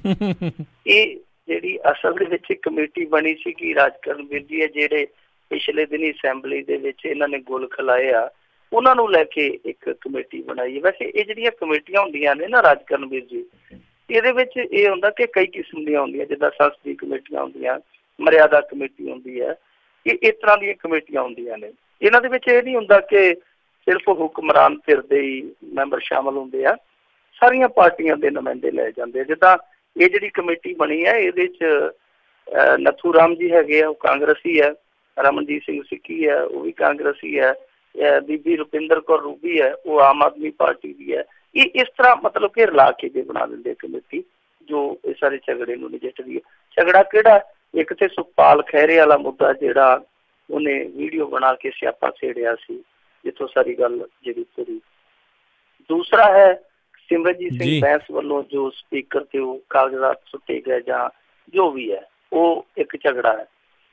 ਇਹ ਜਿਹੜੀ ਅਸਲ ਦੇ ਵਿੱਚ ਕਮੇਟੀ ਬਣੀ ਸੀ ਕਿ ਰਾਜਕਰਨਵੀਰ ਜੀ ਜਿਹੜੇ ਪਿਛਲੇ ਦਿਨੀ ਅਸੈਂਬਲੀ ਦੇ ਵਿੱਚ ਇਹਨਾਂ ਨੇ ਗੁਲ ਖਿਲਾਏ ਆ, ਉਹਨਾਂ ਨੂੰ ਲੈ ਕੇ ਇੱਕ ਕਮੇਟੀ ਬਣਾਈ ਹੈ। ਵੈਸੇ ਇਹ ਜਿਹੜੀਆਂ ਕਮੇਟੀਆਂ ਹੁੰਦੀਆਂ ਨੇ ਨਾ ਰਾਜਕਰਨਵੀਰ ਜੀ, ਇਹਦੇ ਵਿੱਚ ਇਹ ਹੁੰਦਾ ਕਿ ਕਈ ਕਿਸਮ ਦੀਆਂ ਹੁੰਦੀਆਂ, ਜਿੱਦਾਂ ਸੰਸਦੀ ਕਮੇਟੀਆਂ ਹੁੰਦੀਆਂ, ਮਰਿਆਦਾ ਕਮੇਟੀ ਹੁੰਦੀ ਹੈ, ਇਹ ਇਸ ਤਰ੍ਹਾਂ ਦੀਆਂ ਕਮੇਟੀਆਂ ਹੁੰਦੀਆਂ ਨੇ। ਇਹਨਾਂ ਦੇ ਵਿੱਚ ਇਹ ਨਹੀਂ ਹੁੰਦਾ ਕਿ ਸਿਰਫ ਹੁਕਮਰਾਨ ਧਿਰ ਦੇ ਹੀ ਮੈਂਬਰ ਸ਼ਾਮਲ ਹੁੰਦੇ ਆ, ਸਾਰੀਆਂ ਪਾਰਟੀਆਂ ਦੇ ਨੁਮਾਇੰਦੇ ਲੈ ਜਾਂਦੇ ਆ। ਜਿੱਦਾਂ ਇਹ ਜਿਹੜੀ ਕਮੇਟੀ ਬਣੀ ਹੈ ਇਹਦੇ 'ਚ ਨੱਥੂ ਰਾਮ ਜੀ ਹੈਗੇ ਆ, ਉਹ ਕਾਂਗਰਸੀ ਹੈ, ਰਮਨਜੀਤ ਸਿੰਘ ਸਿੱਕੀ ਹੈ, ਉਹ ਵੀ ਕਾਂਗਰਸੀ ਹੈ, ਬੀਬੀ ਰੁਪਿੰਦਰ ਕੌਰ ਰੂਬੀ ਹੈ, ਉਹ ਆਮ ਆਦਮੀ ਪਾਰਟੀ ਦੀ ਹੈ। ਇਹ ਇਸ ਤਰ੍ਹਾਂ ਮਤਲਬ ਕਿ ਰਲਾ ਕੇ ਜੇ ਬਣਾ ਦਿੰਦੇ ਕਮੇਟੀ ਜੋ ਇਹ ਸਾਰੇ ਝਗੜੇ ਨੂੰ ਨਜਿੱਠਦੀ ਹੈ। ਝਗੜਾ ਕਿਹੜਾ? ਇੱਕ ਤੇ ਸੁਖਪਾਲ ਖਹਿਰੇ ਵਾਲਾ ਮੁੱਦਾ ਜਿਹੜਾ ਉਹਨੇ ਵੀਡੀਓ ਬਣਾ ਕੇ ਸਿਆਪਾ ਛੇੜਿਆ ਸੀ, ਜਿੱਥੋਂ ਸਾਰੀ ਗੱਲ ਜਿਹੜੀ ਤੁਰੀ। ਦੂਸਰਾ ਹੈ ਸਿਮਰਨਜੀਤ ਸਿੰਘ ਬੈਂਸ ਵੱਲੋਂ ਜੋ ਸਪੀਕਰ ਤੇ ਉਹ ਕਾਗਜ਼ਾਤ ਸੁੱਟੇ ਗਏ ਜਾਂ ਜੋ ਵੀ ਹੈ, ਉਹ ਇੱਕ ਝਗੜਾ ਹੈ।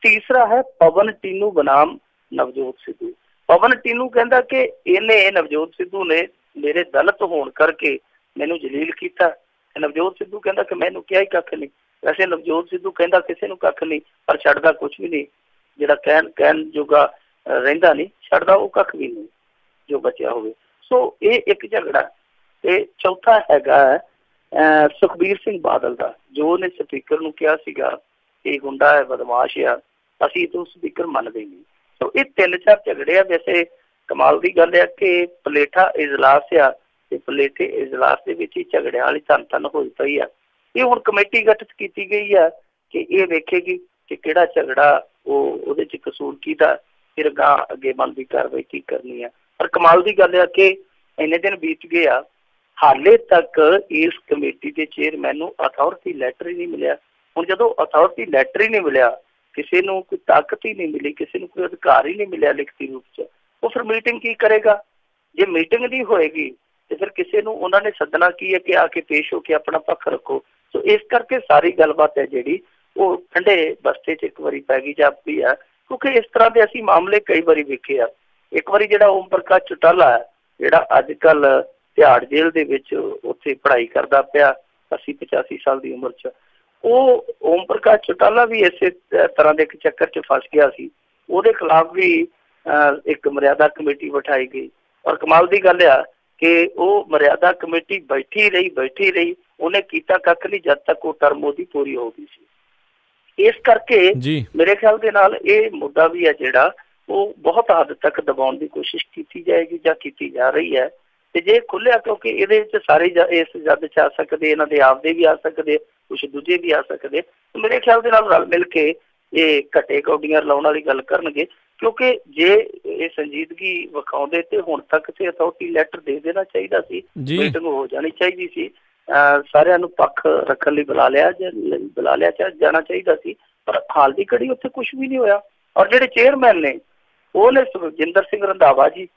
ਤੀਸਰਾ ਹੈ ਪਵਨ ਟੀਨੂ ਬਨਾਮ ਨਵਜੋਤ ਸਿੱਧੂ। ਪਵਨ ਟੀਨੂ ਕਹਿੰਦਾ ਕਿ ਇਹਨੇ ਨਵਜੋਤ ਸਿੱਧੂ ਨੇ ਮੇਰੇ ਦਲਿਤ ਹੋਣ ਕਰਕੇ ਮੈਨੂੰ ਜਲੀਲ ਕੀਤਾ। ਨਵਜੋਤ ਸਿੱਧੂ ਕਹਿੰਦਾ ਕਿ ਮੈਨੂੰ ਕਿਹਾ ਹੀ ਕੱਖ ਨਹੀਂ। ਵੈਸੇ ਨਵਜੋਤ ਸਿੱਧੂ ਕਹਿੰਦਾ ਕਿਸੇ ਨੂੰ ਕੱਖ ਨਹੀਂ, ਪਰ ਛੱਡਦਾ ਕੁਛ ਵੀ ਨਹੀਂ। ਜਿਹੜਾ ਕਹਿਣ ਜੋਗਾ ਰਹਿੰਦਾ ਨਹੀਂ, ਛੱਡਦਾ ਉਹ ਕੱਖ ਵੀ ਨਹੀਂ ਜੋ ਬਚਿਆ ਹੋਵੇ। ਸੋ ਇਹ ਇੱਕ ਝਗੜਾ। ਤੇ ਚੌਥਾ ਹੈਗਾ ਸੁਖਬੀਰ ਸਿੰਘ ਬਾਦਲ ਦਾ, ਜੋ ਉਹਨੇ ਸਪੀਕਰ ਨੂੰ ਕਿਹਾ ਸੀਗਾ ਇਹ ਗੁੰਡਾ ਹੈ, ਬਦਮਾਸ਼ ਆ, ਅਸੀਂ ਤੂੰ ਸਪੀਕਰ ਮੰਨਦੇ ਨਹੀਂ। ਸੋ ਇਹ 3-4 ਝਗੜੇ ਆ। ਵੈਸੇ ਕਮਾਲ ਦੀ ਗੱਲ ਹੈ ਕਿ ਪਲੇਠਾ ਇਜਲਾਸ ਆ ਤੇ ਪਲੇਠੇ ਇਜਲਾਸ ਦੇ ਵਿੱਚ ਹੀ ਝਗੜਿਆਂ ਵਾਲੀ ਧੰਨ ਹੋਈ ਪਈ ਆ। ਇਹ ਹੁਣ ਕਮੇਟੀ ਗਠਿਤ ਕੀਤੀ ਗਈ ਆ ਕਿ ਇਹ ਵੇਖੇਗੀ ਕਿ ਕਿਹੜਾ ਝਗੜਾ ਉਹਦੇ 'ਚ ਕਸੂਰ ਕਿਹਦਾ, ਫਿਰ ਅਗਾਂਹ ਅੱਗੇ ਬਣਦੀ ਕਾਰਵਾਈ ਕੀ ਕਰਨੀ ਆ। ਪਰ ਕਮਾਲ ਦੀ ਗੱਲ ਆ ਕਿ ਇੰਨੇ ਦਿਨ ਬੀਤ ਗਏ ਆ, ਹਾਲੇ ਤੱਕ ਇਸ ਕਮੇਟੀ ਦੇ ਚੇਅਰਮੈਨ ਨੂੰ ਅਥਾਰਟੀ ਲੈਟਰ ਹੀ ਨਹੀਂ ਮਿਲਿਆ। ਹੁਣ ਜਦੋਂ ਅਥਾਰਟੀ ਲੈਟਰ ਹੀ ਨਹੀਂ ਮਿਲਿਆ, ਕਿਸੇ ਨੂੰ ਕੋਈ ਤਾਕਤ ਹੀ ਨਹੀਂ ਮਿਲੀ, ਕਿਸੇ ਨੂੰ ਕੋਈ ਅਧਿਕਾਰ ਹੀ ਨਹੀਂ ਮਿਲਿਆ ਲਿਖਤੀ ਰੂਪ 'ਚ, ਉਹ ਫਿਰ ਮੀਟਿੰਗ ਕੀ ਕਰੇਗਾ? ਜੇ ਮੀਟਿੰਗ ਨਹੀਂ ਹੋਏਗੀ ਤੇ ਫਿਰ ਕਿਸੇ ਨੂੰ ਉਹਨਾਂ ਨੇ ਸੱਦਣਾ ਕੀ ਹੈ ਕਿ ਆ ਕੇ ਪੇਸ਼ ਹੋ ਕੇ ਆਪਣਾ ਪੱਖ ਰੱਖੋ। ਸੋ ਇਸ ਕਰਕੇ ਸਾਰੀ ਗੱਲਬਾਤ ਹੈ ਜਿਹੜੀ ਉਹ ਠੰਡੇ ਬਸਤੇ 'ਚ ਇੱਕ ਵਾਰੀ ਪੈ ਗਈ ਜਾਪਦੀ ਆ, ਕਿਉਂਕਿ ਇਸ ਤਰ੍ਹਾਂ ਦੇ ਅਸੀਂ ਮਾਮਲੇ ਕਈ ਵਾਰੀ ਵੇਖੇ ਆ। ਇੱਕ ਵਾਰੀ ਜਿਹੜਾ ਓਮ ਪ੍ਰਕਾਸ਼ ਚੌਟਾਲਾ ਹੈ, ਜਿਹੜਾ ਅੱਜ ਕੱਲ੍ਹ ਤਿਹਾੜ ਜੇਲ੍ਹ ਦੇ ਵਿੱਚ ਉੱਥੇ ਪੜ੍ਹਾਈ ਕਰਦਾ ਪਿਆ 80-85 ਸਾਲ ਦੀ ਉਮਰ 'ਚ, ਉਹ ਓਮ ਪ੍ਰਕਾਸ਼ ਚੌਟਾਲਾ ਵੀ ਇਸੇ ਤਰ੍ਹਾਂ ਦੇ ਇੱਕ ਚੱਕਰ 'ਚ ਫਸ ਗਿਆ ਸੀ। ਉਹਦੇ ਖਿਲਾਫ ਵੀ ਇੱਕ ਮਰਿਆਦਾ ਕਮੇਟੀ ਬਿਠਾਈ ਗਈ। ਔਰ ਕਮਾਲ ਦੀ ਗੱਲ ਆ ਕਿ ਉਹ ਮਰਿਆਦਾ ਕਮੇਟੀ ਬੈਠੀ ਰਹੀ, ਉਹਨੇ ਕੀਤਾ ਕੱਖ ਨਹੀਂ ਜਦ ਤੱਕ ਉਹ ਟਰਮ ਉਹਦੀ ਪੂਰੀ ਹੋ ਗਈ ਸੀ। ਇਸ ਕਰਕੇ ਮੇਰੇ ਖਿਆਲ ਦੇ ਨਾਲ ਇਹ ਮੁੱਦਾ ਵੀ ਹੈ ਜਿਹੜਾ ਉਹ ਬਹੁਤ ਹੱਦ ਤੱਕ ਦਬਾਉਣ ਦੀ ਕੋਸ਼ਿਸ਼ ਕੀਤੀ ਜਾਏਗੀ ਜਾਂ ਕੀਤੀ ਜਾ ਰਹੀ ਹੈ। ਤੇ ਜੇ ਖੁੱਲਿਆ, ਕਿਉਂਕਿ ਇਹਦੇ ਵਿੱਚ ਸਾਰੇ ਇਸ ਜੱਦ 'ਚ ਆ ਸਕਦੇ, ਇਹਨਾਂ ਦੇ ਆਪਦੇ ਵੀ ਆ ਸਕਦੇ, ਕੁਛ ਦੂਜੇ ਵੀ ਆ ਸਕਦੇ, ਮੇਰੇ ਖਿਆਲ ਦੇ ਨਾਲ ਰਲ ਮਿਲ ਕੇ ਇਹ ਘੱਟੇ ਕੌਡੀਆਂ ਰਲਾਉਣ ਵਾਲੀ ਗੱਲ ਕਰਨਗੇ। ਕਿਉਂਕਿ ਜੇ ਇਹ ਸੰਜੀਦਗੀ ਵਿਖਾਉਂਦੇ ਤੇ ਹੁਣ ਤੱਕ ਤੇ ਅਥਾਰਟੀ ਲੈਟਰ ਦੇ ਦੇਣਾ ਚਾਹੀਦਾ ਸੀ, ਮੀਟਿੰਗ ਹੋ ਜਾਣੀ ਚਾਹੀਦੀ ਸੀ, ਸਾਰਿਆਂ ਨੂੰ ਪੱਖ ਰੱਖਣ ਲਈ ਬੁਲਾ ਲਿਆ ਜਾਣਾ ਚਾਹੀਦਾ ਸੀ। ਪਰ ਹਾਲ ਦੀ ਘੜੀ ਉੱਥੇ ਕੁਛ ਵੀ ਨਹੀਂ ਹੋਇਆ। ਔਰ ਜਿਹੜੇ ਚੇਅਰਮੈਨ ਨੇ ਉਹਨੇ ਸੁਖਜਿੰਦਰ ਸਿੰਘ ਰੰਧਾਵਾ ਜੀ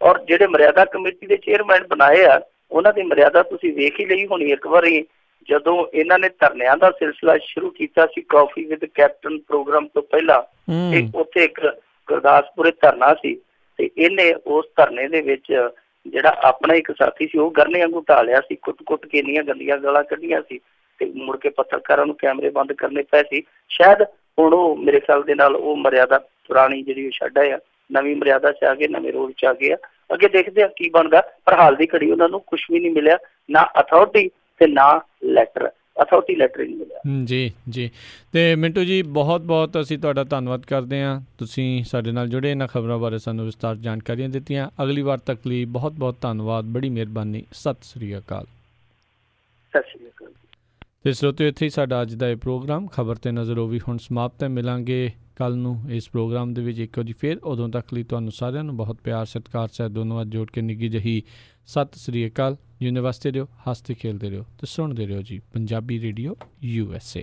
ਔਰ ਜਿਹੜੇ ਮਰਿਆਦਾ ਕਮੇਟੀ ਦੇ ਚੇਅਰਮੈਨ ਬਣਾਏ ਆ ਉਹਨਾਂ ਦੀ ਮਰਿਆਦਾ ਤੁਸੀਂ ਵੇਖ ਹੀ ਲਈ ਹੋਣੀ ਇੱਕ ਵਾਰੀ, ਜਦੋਂ ਇਹਨਾਂ ਨੇ ਧਰਨਿਆਂ ਦਾ ਸਿਲਸਿਲਾ ਸ਼ੁਰੂ ਕੀਤਾ ਸੀ ਕਾਫੀ ਵਿਦ ਕੈਪਟਨ ਪ੍ਰੋਗਰਾਮ ਤੋਂ ਪਹਿਲਾਂ, ਤੇ ਉੱਥੇ ਇੱਕ ਗੁਰਦਾਸਪੁਰੇ ਧਰਨਾ ਸੀ ਤੇ ਇਹਨੇ ਉਸ ਧਰਨੇ ਦੇ ਵਿੱਚ ਜਿਹੜਾ ਆਪਣਾ ਇੱਕ ਸਾਥੀ ਸੀ ਉਹ ਗਰਨੇ ਵਾਂਗੂ ਢਾਲਿਆ ਸੀ, ਕੁੱਟ ਕੇ ਇੰਨੀਆਂ ਗੰਦੀਆਂ ਗਾਲਾਂ ਕੱਢੀਆਂ ਸੀ ਤੇ ਮੁੜ ਕੇ ਪੱਤਰਕਾਰਾਂ ਨੂੰ ਕੈਮਰੇ ਬੰਦ ਕਰਨੇ ਪਏ ਸੀ। ਸ਼ਾਇਦ ਹੁਣ ਉਹ ਮੇਰੇ ਖਿਆਲ ਦੇ ਨਾਲ ਉਹ ਮਰਿਆਦਾ ਪੁਰਾਣੀ ਜਿਹੜੀ ਉਹ ਛੱਡ ਆਏ ਆ, ਨਵੀਂ ਮਰਿਆਦਾ 'ਚ ਆ ਗਏ, ਨਵੇਂ ਰੋਲ 'ਚ ਆ ਗਏ ਆ। ਅੱਗੇ ਦੇਖਦੇ ਆ ਕੀ ਬਣਦਾ, ਪਰ ਹਾਲ ਦੀ ਘੜੀ ਉਹਨਾਂ ਨੂੰ ਕੁਛ ਵੀ ਨਹੀਂ ਮਿਲਿਆ, ਨਾ ਅਥਾਰਟੀ ਤੇ ਨਾ ਲੈਟਰ, ਅਥਾਰਟੀ ਲੈਟਰ ਹੀ ਨਹੀਂ ਮਿਲਿਆ।
ਜੀ ਜੀ। ਤੇ ਮਿੰਟੂ ਜੀ ਬਹੁਤ ਬਹੁਤ ਅਸੀਂ ਤੁਹਾਡਾ ਧੰਨਵਾਦ ਕਰਦੇ ਹਾਂ, ਤੁਸੀਂ ਸਾਡੇ ਨਾਲ ਜੁੜੇ, ਇਹਨਾਂ ਖਬਰਾਂ ਬਾਰੇ ਸਾਨੂੰ ਵਿਸਤਾਰ ਜਾਣਕਾਰੀਆਂ ਦਿੱਤੀਆਂ। ਅਗਲੀ ਵਾਰ ਤੱਕ ਲਈ ਬਹੁਤ ਬਹੁਤ ਧੰਨਵਾਦ, ਬੜੀ ਮਿਹਰਬਾਨੀ। ਸਤਿ ਸ੍ਰੀ ਅਕਾਲ।
ਸਤਿ ਸ੍ਰੀ ਅਕਾਲ।
ਤੇ ਸਰੋਤਿਓ, ਇੱਥੇ ਹੀ ਸਾਡਾ ਅੱਜ ਦਾ ਇਹ ਪ੍ਰੋਗਰਾਮ ਖਬਰ ਤੇ ਨਜ਼ਰ ਉਹ ਵੀ ਹੁਣ ਸਮਾਪਤ ਹੈ। ਮਿਲਾਂਗੇ ਕੱਲ੍ਹ ਨੂੰ ਇਸ ਪ੍ਰੋਗਰਾਮ ਦੇ ਵਿੱਚ ਇੱਕ ਵਾਰੀ ਫਿਰ। ਉਦੋਂ ਤੱਕ ਲਈ ਤੁਹਾਨੂੰ ਸਾਰਿਆਂ ਨੂੰ ਬਹੁਤ ਪਿਆਰ ਸਤਿਕਾਰ ਸਹਿਤ ਦੋਨੋਂ ਹੱਥ ਜੋੜ ਕੇ ਨਿੱਘੀ ਜਿਹੀ ਸਤਿ ਸ੍ਰੀ ਅਕਾਲ। ਜਿਉਂਦੇ ਵਸਦੇ ਰਹੋ, ਹੱਸਦੇ ਖੇਲਦੇ ਰਹੋ ਤੇ ਸੁਣਦੇ ਰਹੋ ਜੀ ਪੰਜਾਬੀ ਰੇਡੀਓ USA।